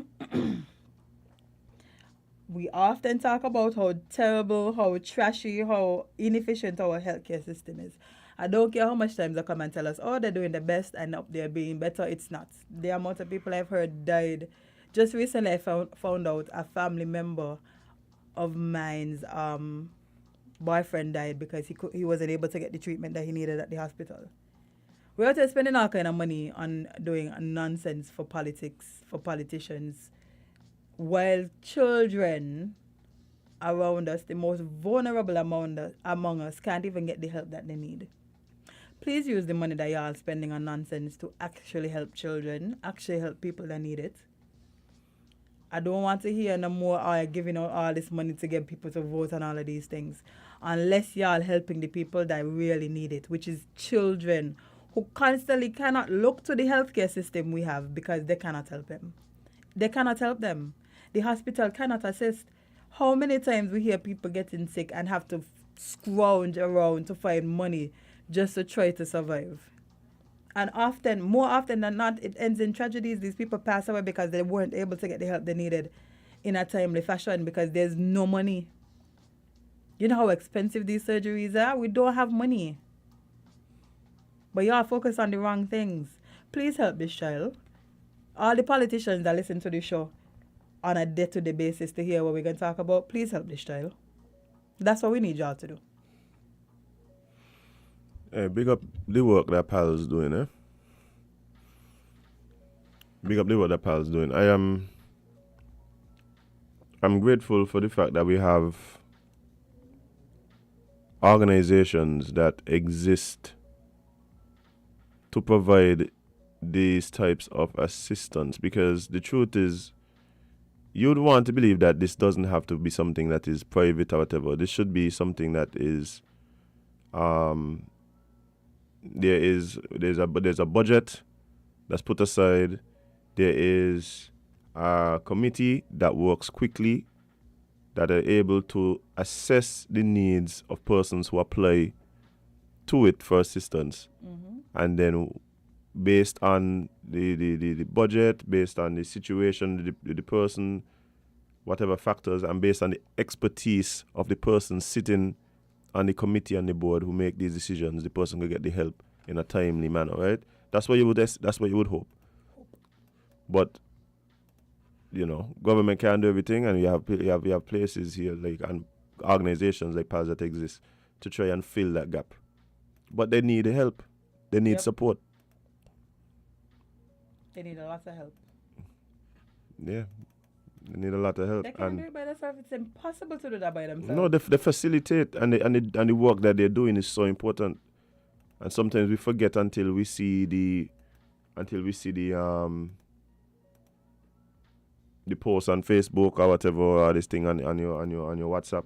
We often talk about how terrible, how trashy, how inefficient our healthcare system is. I don't care how much times they come and tell us, oh, they're doing the best and up there being better. It's not. The amount of people I've heard died. Just recently, I found out a family member of mine's boyfriend died because he wasn't able to get the treatment that he needed at the hospital. We're out there spending all kind of money on doing nonsense for politics, for politicians, while children around us, the most vulnerable among us, can't even get the help that they need. Please use the money that y'all spending on nonsense to actually help children, actually help people that need it. I don't want to hear no more giving out all this money to get people to vote and all of these things. Unless y'all helping the people that really need it, which is children who constantly cannot look to the healthcare system we have because they cannot help them. They cannot help them. The hospital cannot assist. How many times we hear people getting sick and have to scrounge around to find money just to try to survive? And more often than not, it ends in tragedies. These people pass away because they weren't able to get the help they needed in a timely fashion because there's no money. You know how expensive these surgeries are? We don't have money. But y'all focus on the wrong things. Please help this child. All the politicians that listen to the show on a day-to-day basis to hear what we're going to talk about, please help this child. That's what we need y'all to do. Hey, big up the work that Pal's doing, eh? Big up the work that Pal's doing. I'm grateful for the fact that we have organizations that exist to provide these types of assistance, because the truth is, you'd want to believe that this doesn't have to be something that is private or whatever. This should be something that is there's a budget that's put aside. There is a committee that works quickly, that are able to assess the needs of persons who apply to it for assistance. Mm-hmm. And then based on the budget, based on the situation, the person, whatever factors, and based on the expertise of the person sitting on the committee and the board who make these decisions, the person will get the help in a timely manner, right? That's what you would hope. But government can't do everything, and you have places here and organizations like PALS that exist to try and fill that gap. But they need help. They need support. They need a lot of help. Yeah. They need a lot of help. They can't do it by themselves. It's impossible to do that by themselves. No, they facilitate, and the work that they're doing is so important. And sometimes we forget until we see the post on Facebook or whatever, or this thing on your WhatsApp.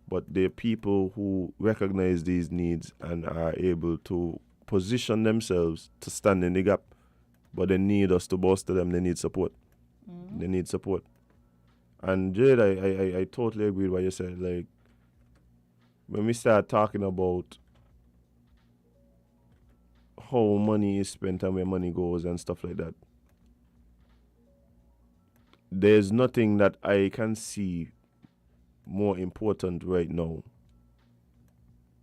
But there are people who recognize these needs and are able to position themselves to stand in the gap. But they need us to bolster them. They need support. Mm-hmm. They need support. And Jade, I totally agree with what you said. Like, when we start talking about how money is spent and where money goes and stuff like that, there's nothing that I can see more important right now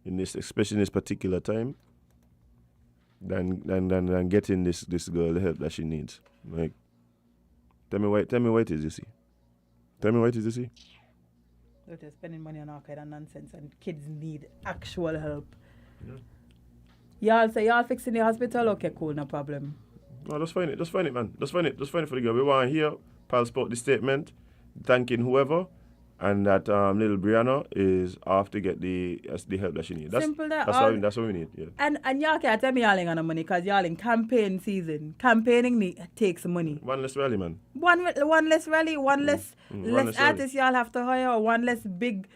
especially in this particular time, than getting this girl the help that she needs. Like, tell me what it is you see. Tell me what it is you see. They're spending money on all kind of nonsense, and kids need actual help. Yeah. Y'all say y'all fixing the hospital? Okay, cool, no problem. No, just find it, man. Just find it for the girl. We want to hear Pal spoke the statement, thanking whoever, and that little Brianna is off to get the help that she needs. Simple that. That's what we need. Yeah. And y'all can't tell me y'all ain't got no money, because y'all in campaign season. Campaigning takes money. One less rally, man. One less rally, one less artists y'all have to hire, or one less big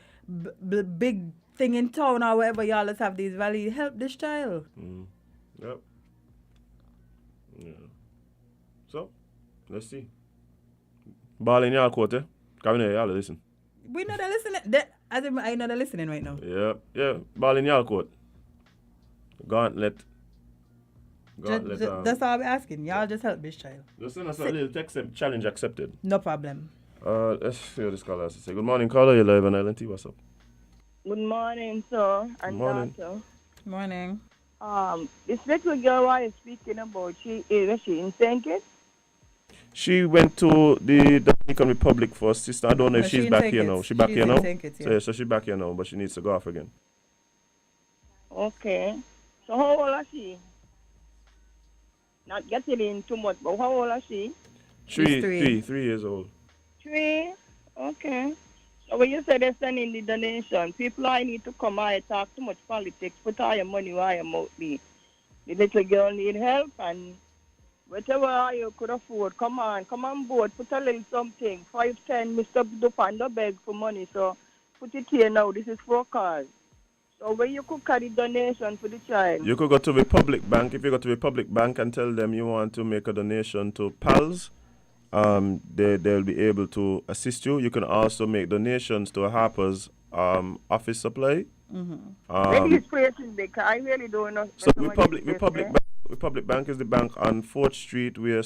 thing in town or wherever y'all let's have these rallies. Help this child. Yep. Yeah. So, let's see. Ball in y'all court, eh? Come in here, y'all listen. We know they're listening. I know they're listening right now. Yeah. Ball in y'all court. Gauntlet. That's all I'm asking. Y'all just help this child. Just send us a little text challenge accepted. No problem. Let's see what this caller has to say. Good morning, caller. You're live on LNT. What's up? Good morning, sir Good and morning. daughter. Morning. This little girl I was speaking about, was she in St. Kitts? She went to the Dominican Republic for her sister. I don't know if No, she's she in back St. here now. Kitts. She back She's here in now? St. Kitts, So, yeah. yeah, so she's back here now, but she needs to go off again. Okay. So how old is she? Not getting in too much, but how old is she? She's three. 3 years old. 3? Okay. So when you say they're sending the donation, people I need to come I talk too much politics, put all your money where your mouth be. The little girl need help and whatever you could afford, come on board, put a little something. 5, 10, Mr. Dupando beg for money, so put it here now. This is for a cause. So where you could carry donation for the child? You could go to Republic Bank. If you go to Republic Bank and tell them you want to make a donation to PALS, they'll be able to assist you. You can also make donations to Harper's office supply. Maybe it's places because I really don't know. So Republic Bank is the bank on 4th Street, where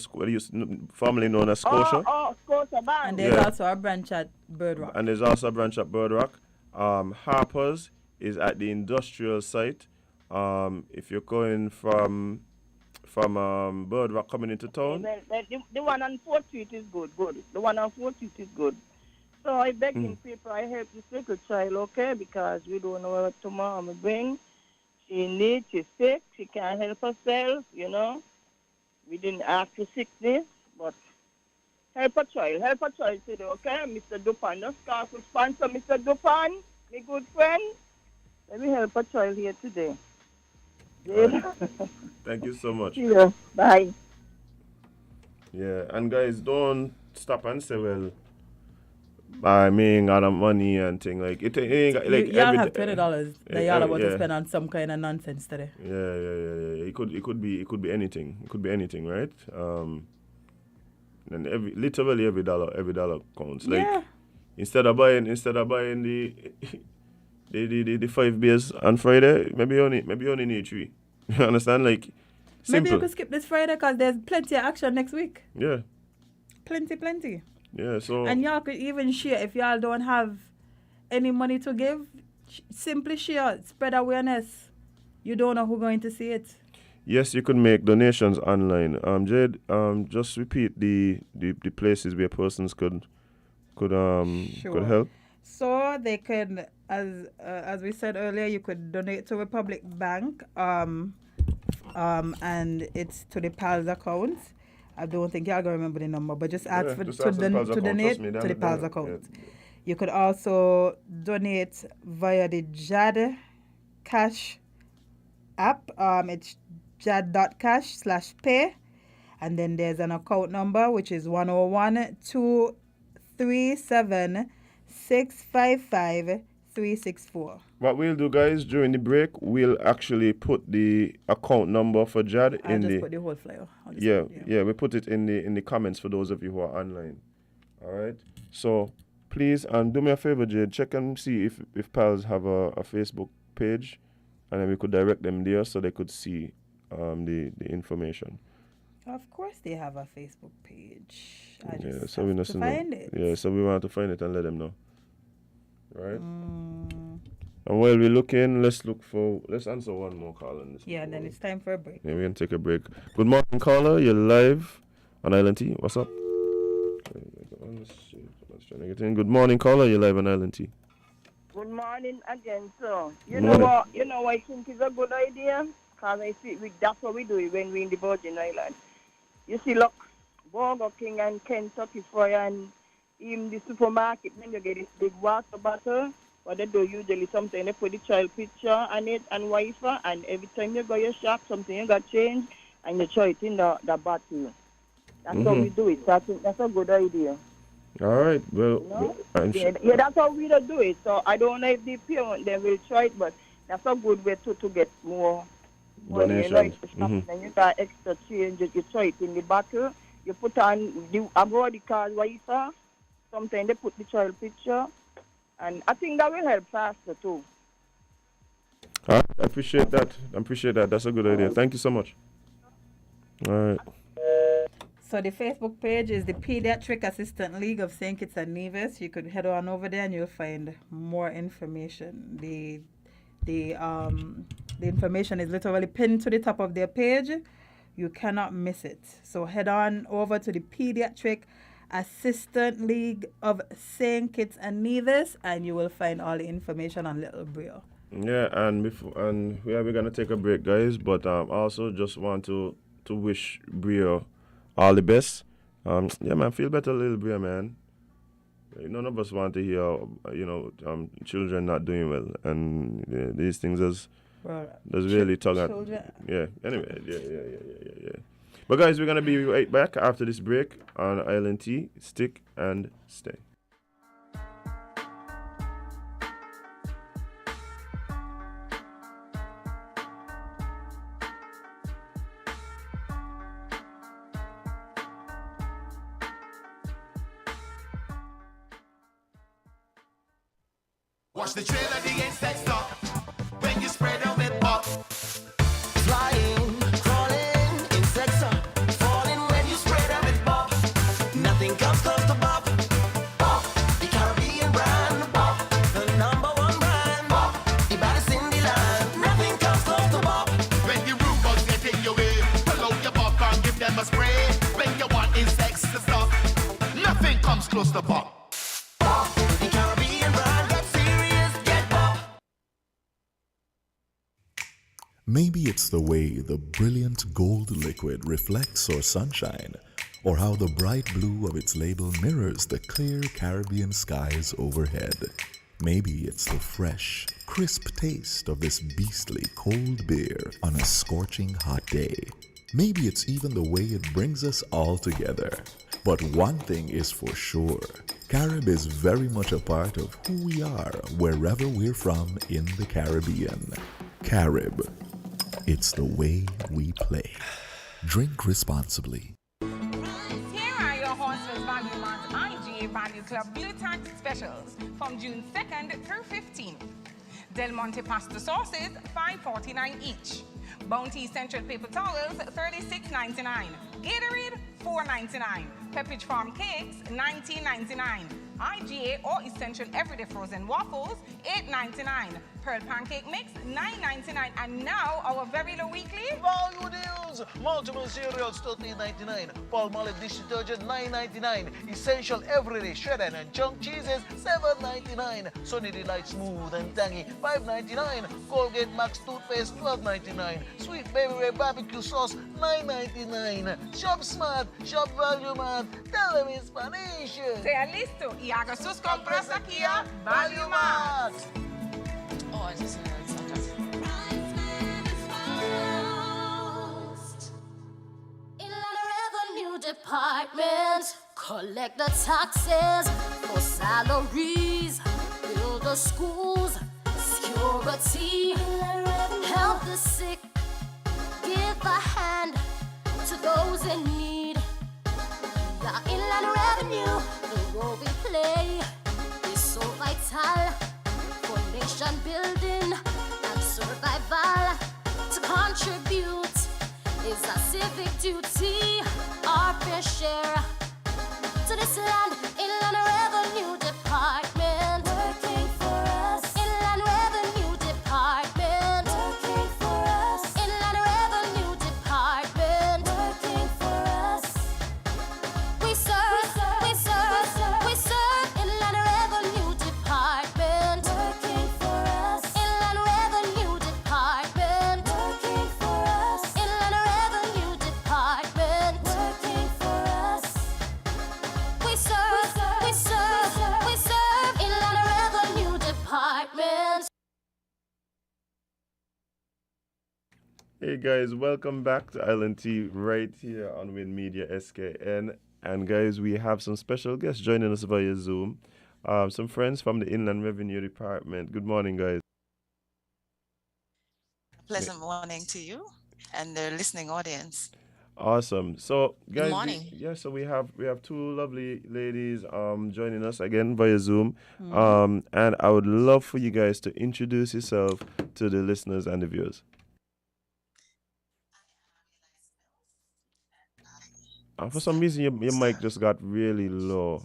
formerly known as Scotia. Scotia And Bank. there's Yeah. also a branch at Bird Rock. And there's also a branch at Bird Rock. Harper's is at the industrial site. If you're going from Bird Rock coming into town. The one on 4th Street is good. The one on 4th Street is good. So I begging people, I help this little child, okay? Because we don't know what tomorrow will bring. She needs, she's sick, she can't help herself, you know. We didn't ask for sickness, but help a child today, okay? Mr. Dupan, just call for sponsor, Mr. Dupan, my good friend. Let me help a child here today. Right. Thank you so much. Yeah, bye. Yeah, and guys, don't stop and say, well, I mean, got the money and thing like it ain't got- like y'all every have day- $20 that y'all about to yeah. spend on some kind of nonsense today. Yeah. It could be anything. It could be anything, right? And literally every dollar counts. Like Yeah. instead of buying the the 5 beers on Friday, maybe you only need 3. You understand? Like Maybe simple. you could skip this Friday because there's plenty of action next week. Yeah. Plenty. Yeah. So And y'all could even share if y'all don't have any money to give. Simply share, spread awareness. You don't know who's going to see it. yes, you could make donations online. Jade, just repeat the places where persons could Sure. help. So they could, as we said earlier, you could donate to Republic Bank, and it's to the PALS account. I don't think y'all gonna remember the number, but just ask Yeah, just ask for the PALS account. donate Trust me, to the PALS account. yeah. You could also donate via the JAD Cash app. It's jad.cash/pay, and then there's an account number which is 101-237-655-364. What we'll do, guys, during the break, we'll actually put the account number for Jad I'll in just the put the whole flyer. we put it in the comments for those of you who are online. All right. So please, and do me a favor, Jade, check and see if pals have a Facebook page, and then we could direct them there so they could see the information. Of course, they have a Facebook page. I Yeah, just so we have know to find it. Yeah, so we want to find it and let them know. Right. And while we're looking, let's answer one more call on this. Yeah, and then it's time for a break. Yeah, we're gonna take a break. Good morning, caller. You're live on Island T. What's up? Let's try to get in. Good morning, caller. You're live on Island T. Good morning again, sir. You Morning. know what? You know what I think is a good idea? Because I see that's what we do when we're in the Virgin Islands. You see, look, Burger King and Kentucky Fried and in the supermarket, when you get this big water bottle, what they do usually something they put the child picture on it and wiper, and every time you go your shop, something you got change, and you throw it in the bottle. That's how we do it. So I think that's a good idea. All right. Well, You know? I'm Yeah, that's how we do it. So I don't know if the parent they will try it, but that's a good way to get more money. You know, Donations. it's not- and you got extra change. You throw it in the bottle. You put on the abroad the card wiper. Sometimes they put the child picture, and I think that will help faster too. All right, I appreciate that. That's a good idea. Thank you so much. All right. So the Facebook page is the Pediatric Assistant League of St. Kitts and Nevis. You could head on over there and you'll find more information. The information is literally pinned to the top of their page. You cannot miss it. So head on over to the Pediatric Assistant League of St. Kitts and Nevis and you will find all the information on Little Brielle. Yeah, we're gonna take a break, guys. But also just want to wish Brielle all the best. Yeah, man, feel better, little Brielle, man. None of us want to hear, children not doing well, and these things does really tug at. Yeah. Anyway, yeah. But guys, we're gonna be right back after this break on Island T. Stick and stay. Watch the trail of the insects stop when you spread them with pop. Flying, crawling, insects are falling when you spread them with pop. Nothing comes close to pop. Pop, the Caribbean brand. Pop, the #1 brand. Pop, the baddest in the land. Nothing comes close to pop. When the root bugs get in your way, pull out your pop and give them a spray. When you want insects to stop, nothing comes close to pop. Maybe it's the way the brilliant gold liquid reflects our sunshine, or how the bright blue of its label mirrors the clear Caribbean skies overhead. Maybe it's the fresh, crisp taste of this beastly cold beer on a scorching hot day. Maybe it's even the way it brings us all together. But one thing is for sure, Carib is very much a part of who we are wherever we're from in the Caribbean. Carib. It's the way we play. Drink responsibly. Here are your Hornsville Value Month IGA Value Club Militant Specials from June 2nd through 15th. Del Monte pasta sauces, $5.49 each. Bounty Essential Paper Towels, $36.99. Gatorade, $4.99. Pepperidge Farm Cakes, $19.99. IGA or Essential Everyday Frozen Waffles, $8.99. Pearl Pancake Mix, $9.99. And now our very low weekly value deals. Multiple cereals, $13.99. Palmolive dish detergent, $9.99. Essential Everyday Shredded and Chunk Cheeses, $7.99. Sunny Delight Smooth and Tangy, $5.99. Colgate Max Toothpaste, $12.99. Sweet Baby Ray Barbecue Sauce, $9.99. Shop Smart, Shop Value Mart. Tell them in Spanish. Sea listo y haga sus compras aquí a Value Mart. Oh, I just Inland Revenue Department, collect the taxes for salaries, build the schools, security, help the sick, give a hand to those in need. The Inland Revenue, the role we play is so vital for nation building and survival. To contribute is a civic duty, our fair share to this land. Inland Revenue Department, working for us. Inland Revenue Department, working for us. Inland Revenue Department, working for us. We serve, we serve, we serve. Inland Revenue Department, working for us. Inland Revenue Department, working for us. Inland Revenue Department, working for us. We serve, we serve, we serve. Inland Revenue Department. Hey guys, welcome back to Island T right here on Win Media SKN. And guys, we have some special guests joining us via Zoom. Some friends from the Inland Revenue Department. Good morning, guys. Pleasant morning to you and the listening audience. Awesome. So guys, Good morning. So we have two lovely ladies joining us again via Zoom. And I would love for you guys to introduce yourself to the listeners and the viewers. For some reason, your mic just got really low.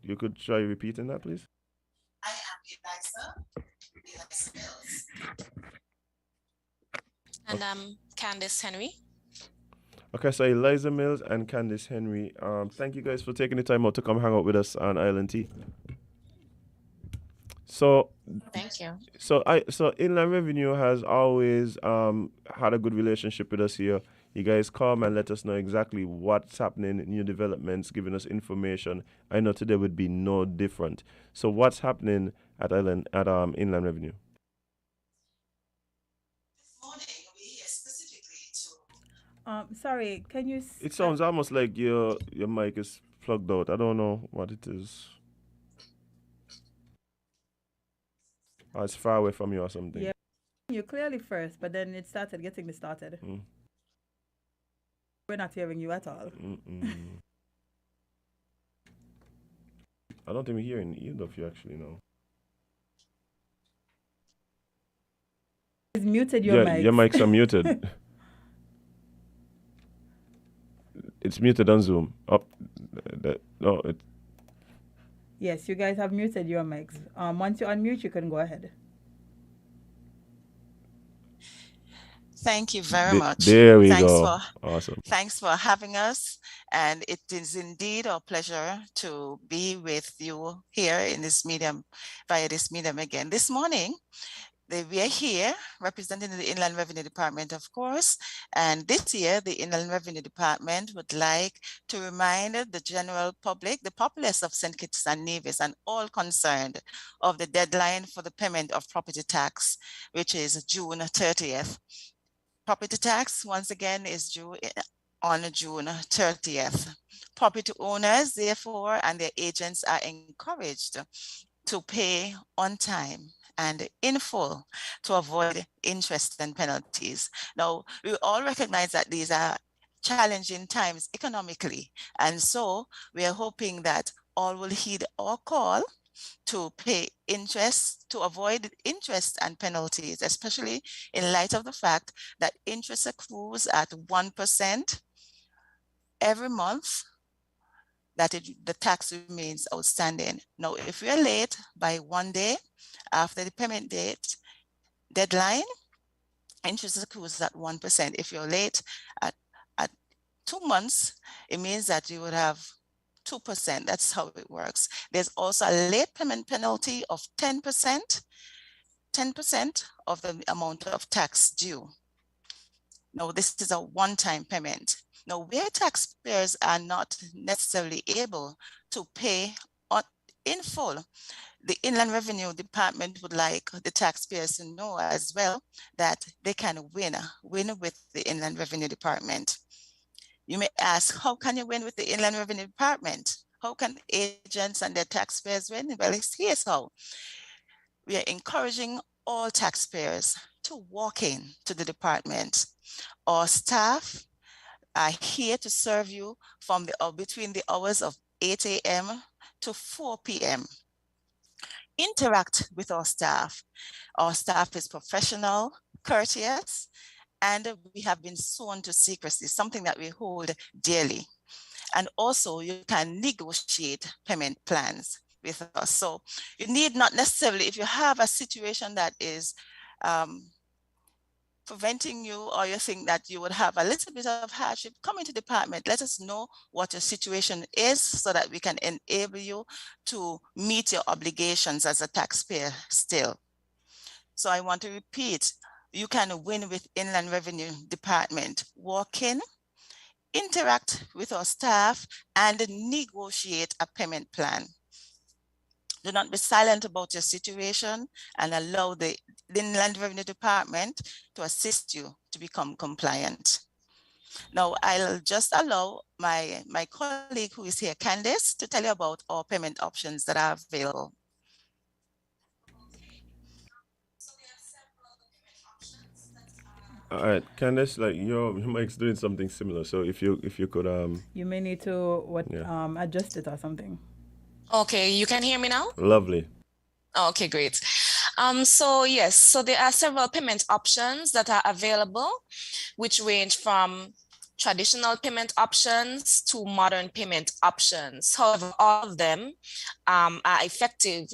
You could try repeating that, please. I am Eliza Mills. And I'm Candice Henry. Okay, so Eliza Mills and Candice Henry, thank you guys for taking the time out to come hang out with us on Island Tea. So Thank you. So Inland Revenue has always had a good relationship with us here. You guys come and let us know exactly what's happening, new developments, giving us information. I know today would be no different. So what's happening at Inland Revenue? This morning, we're here specifically to Sorry, can you? It sounds almost like your mic is plugged out. I don't know what it is. Oh, it's far away from you or something. Yeah, you clearly first, but then it started getting me started. We're not hearing you at all. I don't think we're hearing either of you actually now. It's muted your mic. Your mics are muted. It's muted on Zoom. Yes, you guys have muted your mics. Once you unmute, you can go ahead. Thank you very much. There we go. Awesome. Thanks for having us. And it is indeed our pleasure to be with you here in this medium, via this medium again. This morning, we are here representing the Inland Revenue Department, of course. And this year, the Inland Revenue Department would like to remind the general public, the populace of St. Kitts and Nevis, and all concerned of the deadline for the payment of property tax, which is June 30th. Property tax, once again, is due on June 30th. Property owners, therefore, and their agents are encouraged to pay on time and in full to avoid interest and penalties. Now, we all recognize that these are challenging times economically, and so we are hoping that all will heed our call to pay interest, to avoid interest and penalties, especially in light of the fact that interest accrues at 1% every month, that the tax remains outstanding. Now, if we are late by 1 day after the payment deadline, interest accrues at 1%. If you're late at 2 months, it means that you would have 2%. That's how it works. There's also a late payment penalty of 10%, 10% of the amount of tax due. Now, this is a one-time payment. Now, where taxpayers are not necessarily able to pay in full, the Inland Revenue Department would like the taxpayers to know as well that they can win with the Inland Revenue Department. You may ask, how can you win with the Inland Revenue Department? How can agents and their taxpayers win? Well, here's how. We are encouraging all taxpayers to walk in to the department. Our staff are here to serve you from between the hours of 8 a.m. to 4 p.m. Interact with our staff. Our staff is professional, courteous, and we have been sworn to secrecy, something that we hold dearly. And also you can negotiate payment plans with us. So you need not necessarily, if you have a situation that is preventing you, or you think that you would have a little bit of hardship, come into the department. Let us know what your situation is so that we can enable you to meet your obligations as a taxpayer still. So I want to repeat, you can win with Inland Revenue Department. Walk in, interact with our staff, and negotiate a payment plan. Do not be silent about your situation, and allow the Inland Revenue Department to assist you to become compliant. Now, I'll just allow my colleague who is here, Candice, to tell you about our payment options that are available. All right, Candice, like your mic's doing something similar. So if you could You may need to adjust it or something. Okay, you can hear me now? Lovely. Okay, great. So there are several payment options that are available, which range from traditional payment options to modern payment options. However, all of them are effective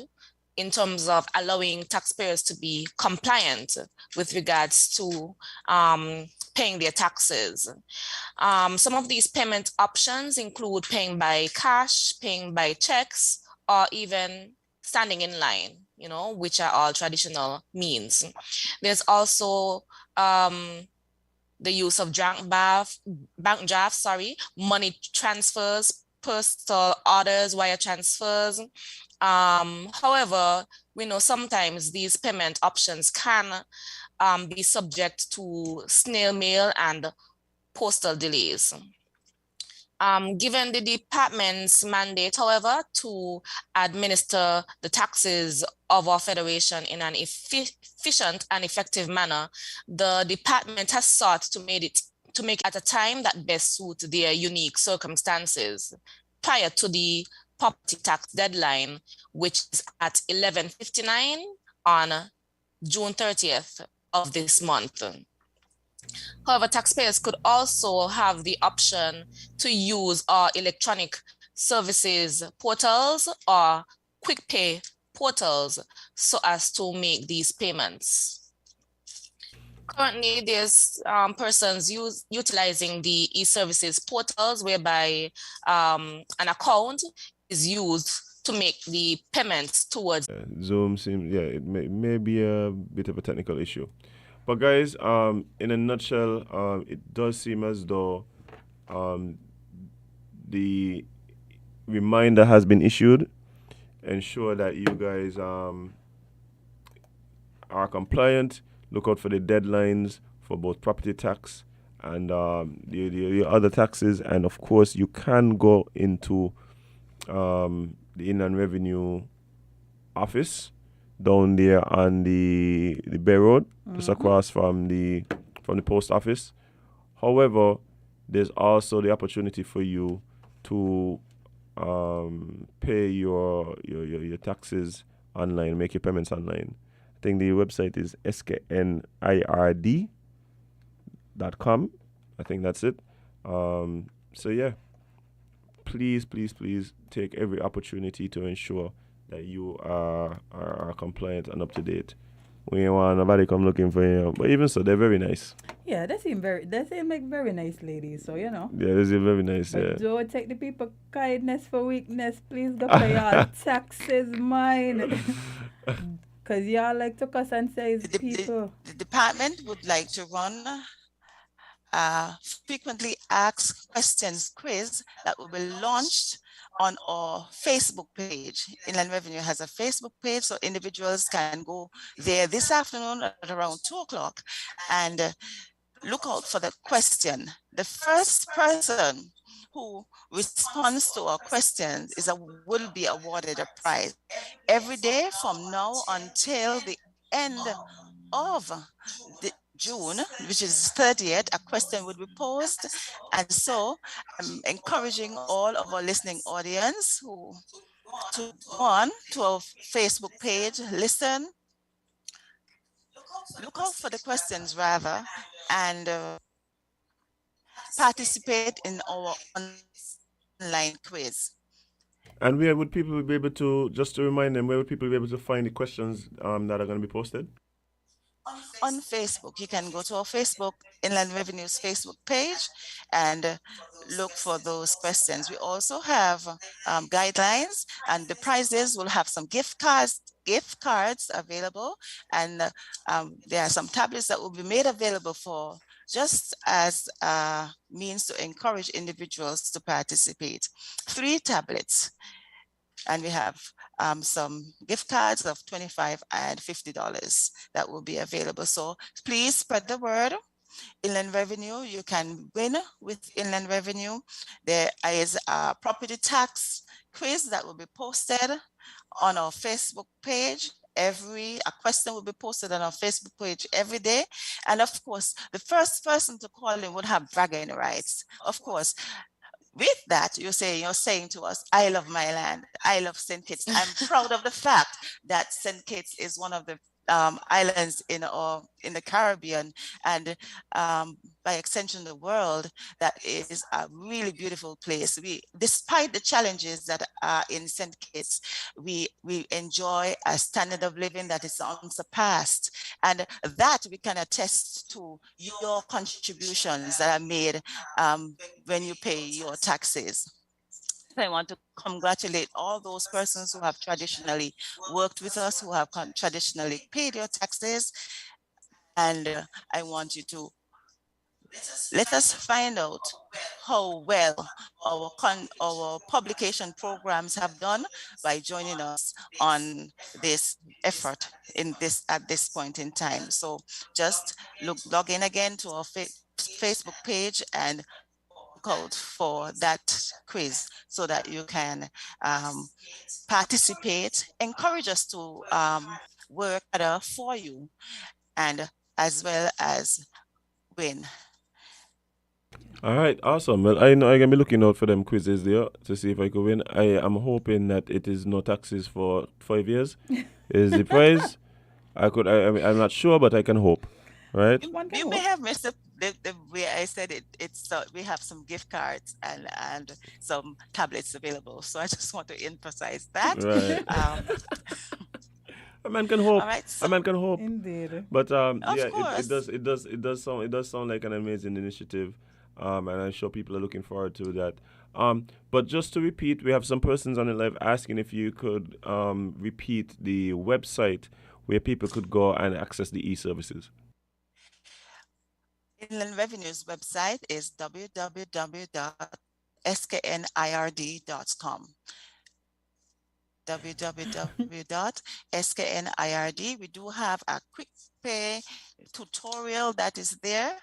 in terms of allowing taxpayers to be compliant with regards to paying their taxes. Some of these payment options include paying by cash, paying by checks, or even standing in line, which are all traditional means. There's also the use of bank drafts, money transfers, postal orders, wire transfers. However, we know sometimes these payment options can be subject to snail mail and postal delays. Given the department's mandate, however, to administer the taxes of our federation in an efficient and effective manner, the department has sought to make it at a time that best suits their unique circumstances prior to the property tax deadline, which is at 11:59 on June 30th of this month. However, taxpayers could also have the option to use our electronic services portals or quick pay portals so as to make these payments. Currently, there's persons utilizing the e-services portals whereby an account is used to make the payments towards. Zoom seems, it may be a bit of a technical issue. But guys, in a nutshell, it does seem as though the reminder has been issued. Ensure that you guys are compliant. Look out for the deadlines for both property tax and the other taxes. And of course, you can go into the Inland Revenue office down there on the Bay Road, just across from the post office. However, there's also the opportunity for you to pay your taxes online, make your payments online. I think the website is sknird.com. I think that's it. So yeah, please take every opportunity to ensure that you are compliant and up to date. We don't want nobody come looking for you. But even so, they're very nice. Yeah, they seem like very nice ladies, so Yeah, they seem very nice, but yeah. don't take the people kindness for weakness. Please go pay your taxes, mine. Because y'all like to cuss and say it's people. The department would like to run frequently asked questions quiz that will be launched on our Facebook page. Inland Revenue has a Facebook page, so individuals can go there this afternoon at around 2 o'clock and look out for the question. The first person who responds to our questions will be awarded a prize. Every day from now until the end of June, which is 30th, a question would be posed. And so I'm encouraging all of our listening audience to go on to our Facebook page, listen, look out for the questions rather, and participate in our online quiz. And where would people be able to, just to remind them, where would people be able to find the questions that are going to be posted? On Facebook. You can go to our Facebook, Inland Revenue's Facebook page, and look for those questions. We also have guidelines, and the prizes will have some gift cards available, and there are some tablets that will be made available for just as a means to encourage individuals to participate. 3 tablets, and we have some gift cards of $25 and $50 that will be available. So please spread the word. Inland Revenue, you can win with Inland Revenue. There is a property tax quiz that will be posted on our Facebook page. A question will be posted on our Facebook page every day. And of course, the first person to call in would have bragging rights. Of course, with that, you're saying to us, I love my land. I love St. Kitts. I'm proud of the fact that St. Kitts is one of the islands in the Caribbean and by extension the world, that is a really beautiful place. Despite the challenges that are in St. Kitts, we enjoy a standard of living that is unsurpassed, and that we can attest to your contributions that are made when you pay your taxes. I want to congratulate all those persons who have traditionally worked with us, who have traditionally paid your taxes. And I want you to let us find out how well our publication programs have done by joining us on this effort at this point in time. So just log in again to our Facebook page and out for that quiz so that you can participate, encourage us to work harder for you, and as well as win. All right, awesome. Well, I know I'm gonna be looking out for them quizzes there to see if I could win. I am hoping that it is no taxes for 5 years. Is the prize? I'm not sure, but I can hope. Right? You may have missed the way I said it. It's we have some gift cards and some tablets available. So I just want to emphasize that. Right. A man can hope. All right, so a man can hope. Indeed. But of yeah, course. it does sound like an amazing initiative. And I'm sure people are looking forward to that. But just to repeat, we have some persons on the live asking if you could repeat the website where people could go and access the e-services. Inland Revenue's website is www.sknird.com. www.sknird. We do have a quick pay tutorial that is there.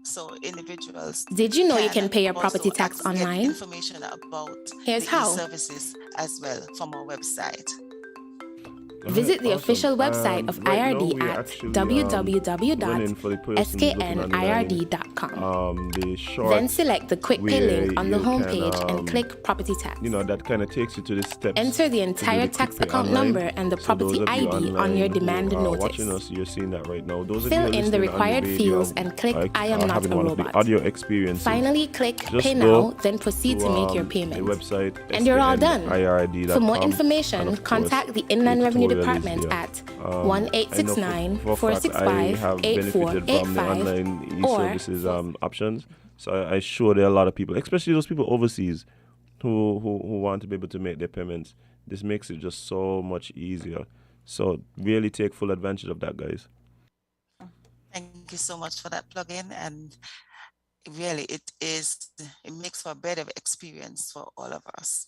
So individuals. Did you know you can pay your property tax online? Information about Here's the how. services as well from our website. Visit the official website of IRD at www.sknird.com. Then select the quick pay link on the homepage and click property tax. That kind of takes you to the steps. Enter the entire tax account number and the property ID on your demand notice. Watching us, you're seeing that right now. Those Fill in the required fields and click I am not a robot. Audio experience. Finally, click Pay Now, then proceed to make your payment. Website, and you're all done. IRD.com. For more information, contact the Inland Revenue Department at 1-869-465-8485 or services options. So I sure there are a lot of people, especially those people overseas, who want to be able to make their payments. This makes it just so much easier. So really take full advantage of that, guys. Thank you so much for that plug-in, and really it makes for a better experience for all of us.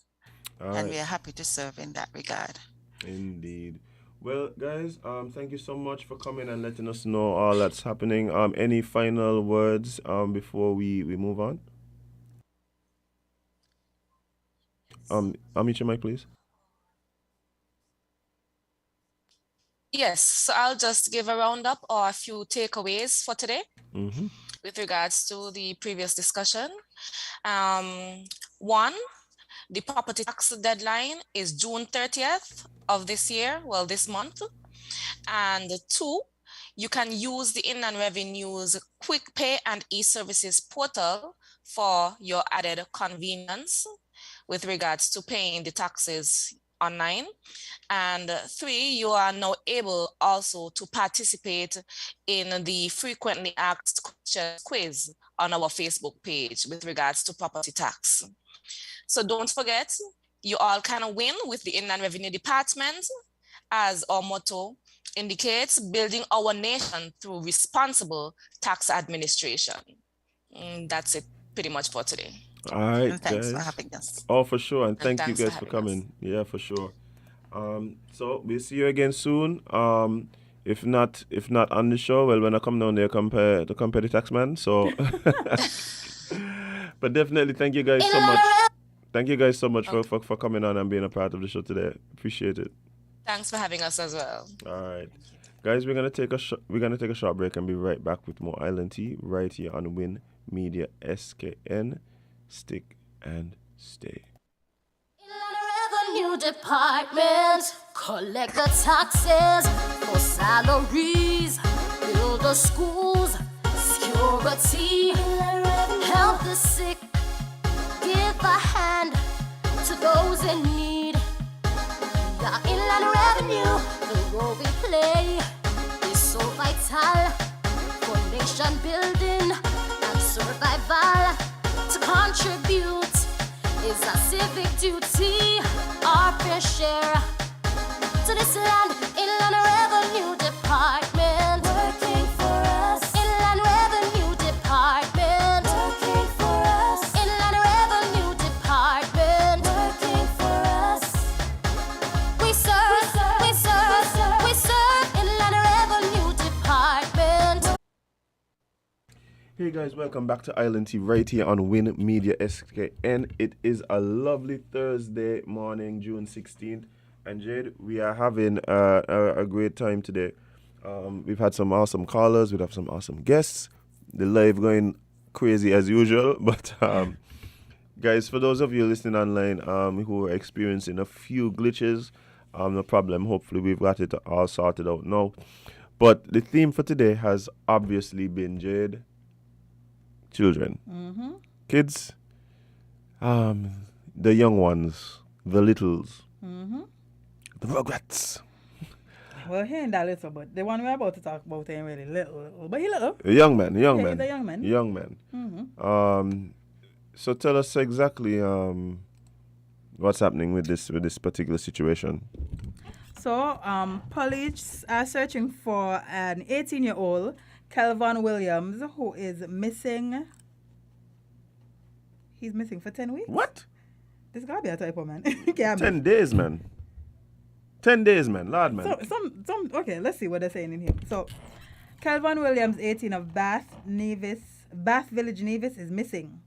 And we are happy to serve in that regard. Indeed. Well, guys, thank you so much for coming and letting us know all that's happening. Any final words before we move on? Unmute your mic, please. Yes, so I'll just give a roundup or a few takeaways for today with regards to the previous discussion. One, the property tax deadline is June 30th of this year, well, this month. And two, you can use the Inland Revenue's Quick Pay and e-services portal for your added convenience with regards to paying the taxes online. And three, you are now able also to participate in the frequently asked questions quiz on our Facebook page with regards to property tax. So don't forget, you all can win with the Inland Revenue Department, as our motto indicates, building our nation through responsible tax administration. That's it pretty much for today. All right, and thanks guys. for having us. Oh, for sure. And thank you thanks for guys for having coming. Yeah, for sure. So we'll see you again soon. If not on the show, well, when I come down there, compare the taxman. So, but definitely thank you guys so much. Thank you guys so much for coming on and being a part of the show today. Appreciate it. Thanks for having us as well. All right, guys, we're gonna take a short break and be right back with more Island Tea right here on Win Media SKN. Stick and stay. Revenue Department. Collect the taxes for salaries. Build the schools. Security. Help the sick. Give a hand to those in need. Yeah, inland revenue, the role we play is so vital for nation building and survival. To contribute is a civic duty, our fair share to this land. Inland Revenue Department working for us. Inland Revenue Department working for us. Inland Revenue Department working for us. We serve Inland Revenue Department. Hey guys, welcome back to Island Tea right here on Win Media SKN. It is a lovely Thursday morning, June 16th. And Jade, we are having a great time today. We've had some awesome callers, we have some awesome guests. The live going crazy as usual. But guys, for those of you listening online who are experiencing a few glitches, no problem. Hopefully we've got it all sorted out now. But the theme for today has obviously been, Jade, children. Mm-hmm. Kids, the young ones, the littles, Mm-hmm. the rugrats. Well, he ain't that little, but the one we're about to talk about ain't really little, but he little. A young man, He's a young man. Young man. Mm-hmm. So tell us exactly what's happening with this particular situation. So, police are searching for an 18-year-old, Kelvin Williams, who is missing. He's missing for 10 weeks. What? This gotta be a typo, man. 10 days, man. 10 days, man. Lord, man. So, okay, let's see what they're saying in here. So, Kelvin Williams, 18 of Bath Village, Nevis, is missing.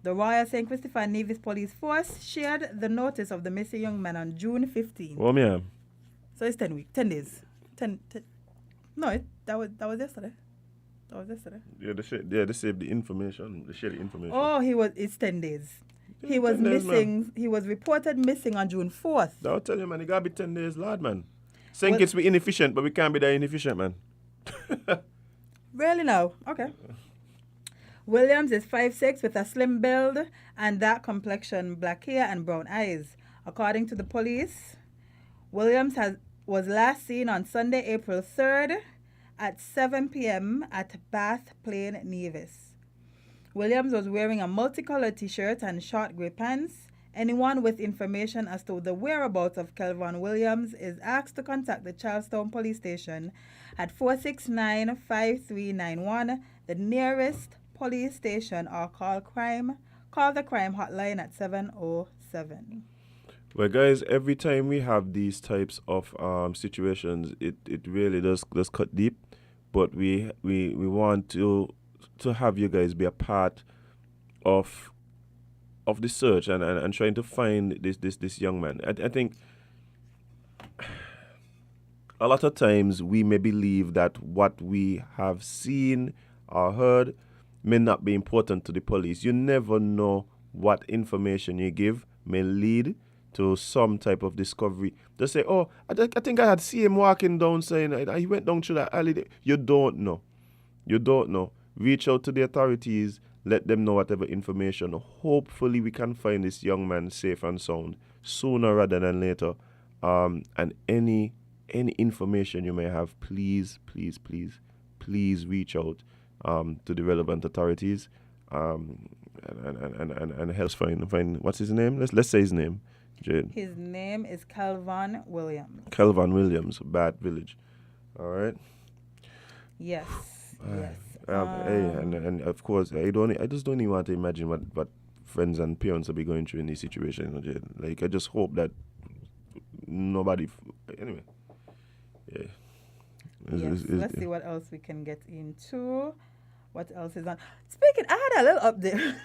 The Royal St. Christopher Nevis Police Force shared the notice of the missing young man on June 15th. Oh, yeah. So it's 10 weeks, 10 days. 10 no, that was yesterday. That was yesterday. Yeah, they saved the information. They shared the information. Oh, it's 10 days. Yeah, He was 10 days, missing. man. He was reported missing on June 4th. I'll tell you, man, it gotta be 10 days, Lord, man. Saying kids be inefficient, but we can't be that inefficient, man. Really now? Okay. Williams is 5'6" with a slim build and dark complexion, black hair and brown eyes. According to the police, Williams was last seen on Sunday, April 3rd at 7 p.m. at Bath Plain, Nevis. Williams was wearing a multicolored t-shirt and short grey pants. Anyone with information as to the whereabouts of Kelvin Williams is asked to contact the Charlestown Police Station at 469-5391, the nearest police station, or call the crime hotline at 707. Well, guys, every time we have these types of situations, it really does cut deep. But we want to have you guys be a part of the search and trying to find this young man. I think a lot of times we may believe that what we have seen or heard may not be important to the police. You never know what information you give may lead to some type of discovery. They say, oh, I think I had seen him walking down saying he went down through that alley. You don't know. You don't know. Reach out to the authorities. Let them know whatever information. Hopefully we can find this young man safe and sound sooner rather than later. And any information you may have, please reach out to the relevant authorities and help find what's his name? Let's say his name. Jade. His name is Kelvin Williams. Kelvin Williams, Bath Village. All right. Yes. Yes. Hey, and of course, I just don't even want to imagine what friends and parents will be going through in this situation. Jade. Like, I just hope that nobody. Anyway. Yeah. Let's see what else we can get into. What else is on? Speaking, I had a little update.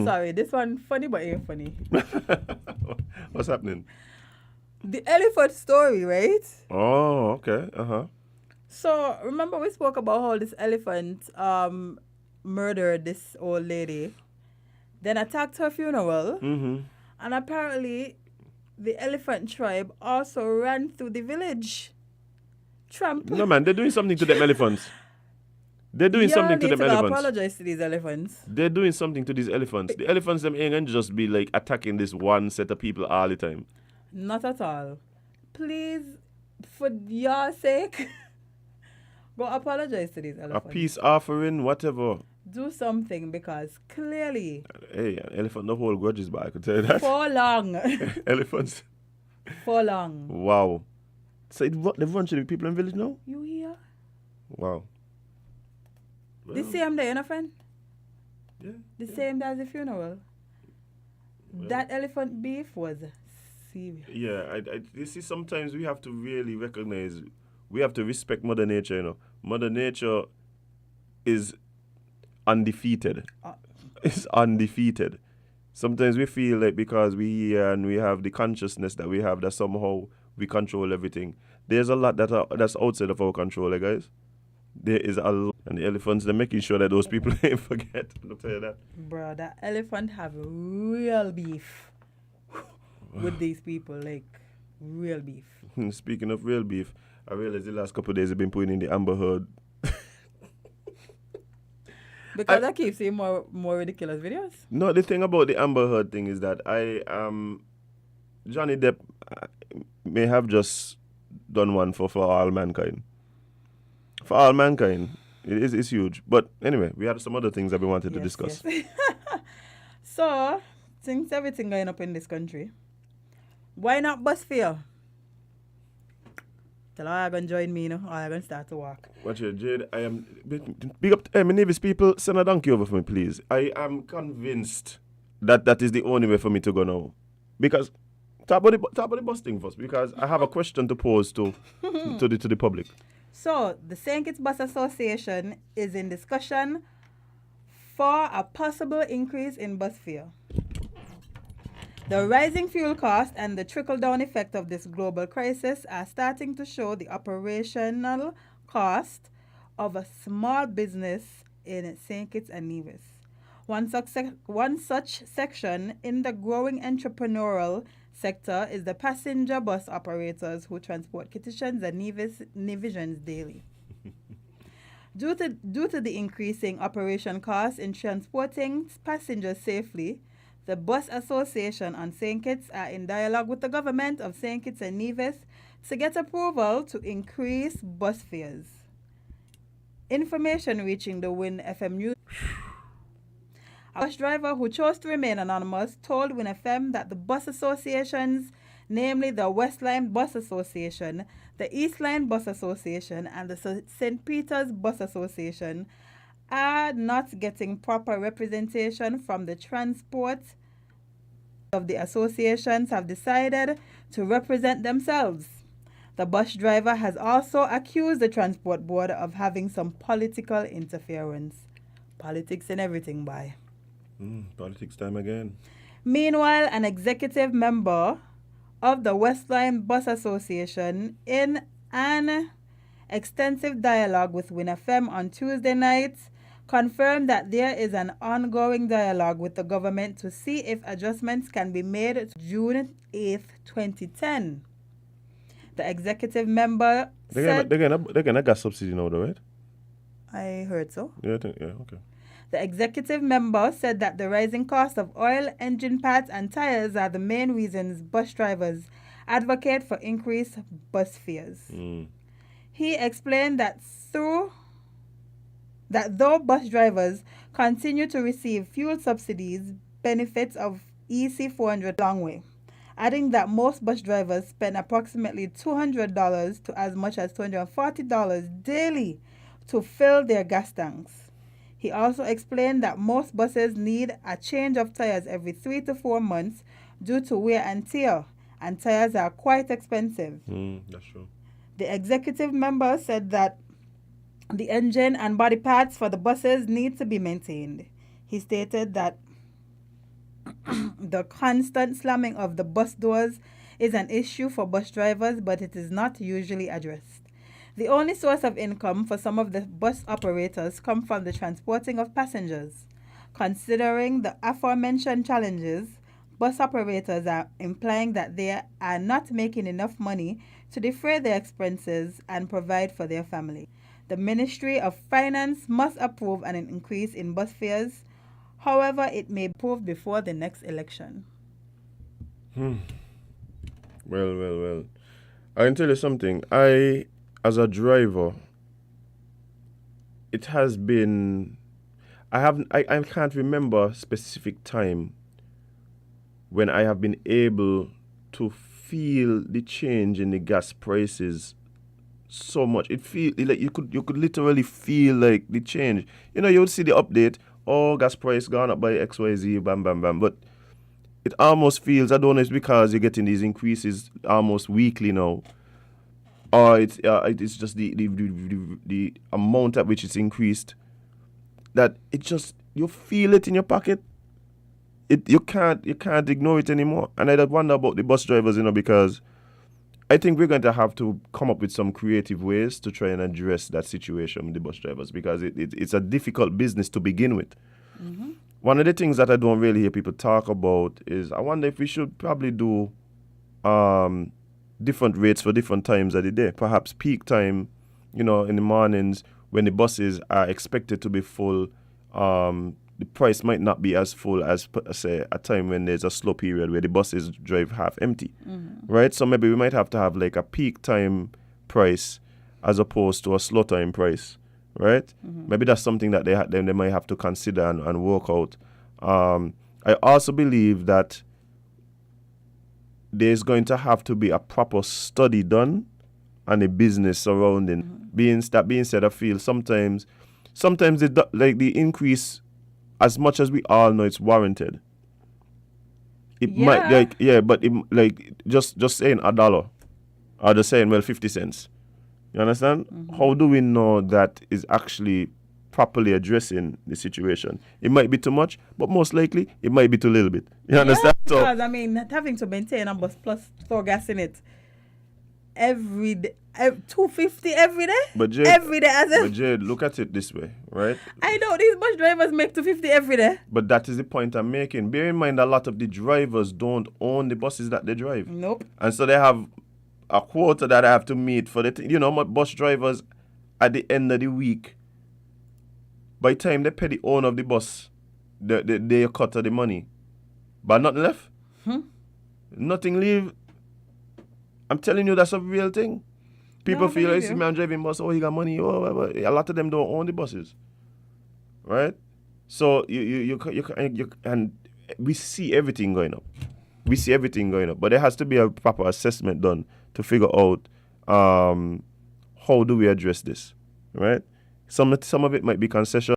Sorry, this one funny but ain't funny. What's happening? The elephant story, right? Oh, okay. So remember we spoke about how this elephant murdered this old lady, then attacked her funeral, and apparently the elephant tribe also ran through the village. Trump. No, man, they're doing something to them elephants. They're doing something to them elephants. Apologize to these elephants. They're doing something to these elephants. The elephants, them ain't gonna just be like attacking this one set of people all the time. Not at all. Please, for your sake, go apologize to these elephants. A peace offering, whatever. Do something because clearly. Hey, an elephant no hold grudges, but I could tell you that. For long. Elephants. For long. Wow. So they've run to the people in the village now? You hear? Wow. Well, the same day, you know, friend? Yeah. The same day as the funeral. Well, that elephant beef was serious. Yeah, you see, sometimes we have to really recognize, we have to respect Mother Nature, you know. Mother Nature is undefeated. It's undefeated. Sometimes we feel like because we have the consciousness that we have, that somehow we control everything. There's a lot that's outside of our control, guys. There is a lot. And the elephants, they're making sure that those people ain't forget. I'll tell you that. Bro, that elephant have real beef with these people. Like, real beef. Speaking of real beef, I realized the last couple of days I've been putting in the Amber Heard. Because I keep seeing more ridiculous videos. No, the thing about the Amber Heard thing is that Johnny Depp may have just done one for all mankind. For all mankind, it's huge. But anyway, we had some other things that we wanted to discuss. Yes. So, since everything going up in this country, why not bus fare? Tell all you going to join me, you know, or you going to start to walk. Watch it, Jade. I am big up to my Nevis people. Send a donkey over for me, please. I am convinced that is the only way for me to go now. Because talk about the bus thing first. Because I have a question to pose to the public. So, the St. Kitts Bus Association is in discussion for a possible increase in bus fare. The rising fuel cost and the trickle-down effect of this global crisis are starting to show the operational cost of a small business in St. Kitts and Nevis. One such section in the growing entrepreneurial sector is the passenger bus operators who transport Kittitians and Nevisians daily. Due to the increasing operation costs in transporting passengers safely, the Bus Association on St. Kitts are in dialogue with the government of St. Kitts and Nevis to get approval to increase bus fares. Information reaching the Win FM News. A bus driver who chose to remain anonymous told Win FM that the bus associations, namely the West Line Bus Association, the East Line Bus Association, and the St. Peter's Bus Association, are not getting proper representation from the transport of the associations have decided to represent themselves. The bus driver has also accused the transport board of having some political interference. Politics and everything, bye. Politics time again. Meanwhile, an executive member of the Westline Bus Association, in an extensive dialogue with Win FM on Tuesday night, confirmed that there is an ongoing dialogue with the government to see if adjustments can be made to June 8th, 2010. The executive member said... They're gonna gas subsidy now, though, right? I heard so. Yeah, okay. The executive member said that the rising cost of oil, engine parts, and tires are the main reasons bus drivers advocate for increased bus fares. He explained that though bus drivers continue to receive fuel subsidies, benefits of EC 400 long way, adding that most bus drivers spend approximately $200 to as much as $240 daily to fill their gas tanks. He also explained that most buses need a change of tires every 3 to 4 months due to wear and tear, and tires are quite expensive. That's true. The executive member said that the engine and body parts for the buses need to be maintained. He stated that the constant slamming of the bus doors is an issue for bus drivers, but it is not usually addressed. The only source of income for some of the bus operators come from the transporting of passengers. Considering the aforementioned challenges, bus operators are implying that they are not making enough money to defray their expenses and provide for their family. The Ministry of Finance must approve an increase in bus fares. However, it may be approved before the next election. Well. I can tell you something. I, as a driver, it has been. I can't remember a specific time when I have been able to feel the change in the gas prices so much. It feel like you could literally feel like the change. You know, you would see the update. Oh, gas price gone up by XYZ, bam, bam, bam. But it almost feels, I don't know if it's because you're getting these increases almost weekly now, or it's just the amount at which it's increased, that it just, you feel it in your pocket. You can't ignore it anymore. And I wonder about the bus drivers, because I think we're going to have to come up with some creative ways to try and address that situation with the bus drivers, because it's a difficult business to begin with. Mm-hmm. One of the things that I don't really hear people talk about is, I wonder if we should probably do different rates for different times of the day. Perhaps peak time, in the mornings when the buses are expected to be full, the price might not be as full as, say, a time when there's a slow period where the buses drive half empty, right? So maybe we might have to have like a peak time price as opposed to a slow time price, right? Maybe that's something that they might have to consider and work out. I also believe that there's going to have to be a proper study done on the business surrounding. Being said, I feel sometimes the increase, as much as we all know it's warranted, it might but just saying $1 or just saying 50 cents. You understand? How do we know that is actually properly addressing the situation? It might be too much, but most likely it might be too little bit. You understand? So, Because having to maintain a bus plus store gas in it every day, $2.50 every day. But Jade, look at it this way, right? I know these bus drivers make $2.50 every day. But that is the point I'm making. Bear in mind, a lot of the drivers don't own the buses that they drive. Nope. And so they have a quota that I have to meet for the my bus drivers at the end of the week. By the time they pay the owner of the bus, they cut the money. But nothing left. Nothing leave. I'm telling you, that's a real thing. People feel like, see man driving bus, he got money. Oh, a lot of them don't own the buses, right? So you and we see everything going up. But there has to be a proper assessment done to figure out how do we address this, right? Some of it might be concession.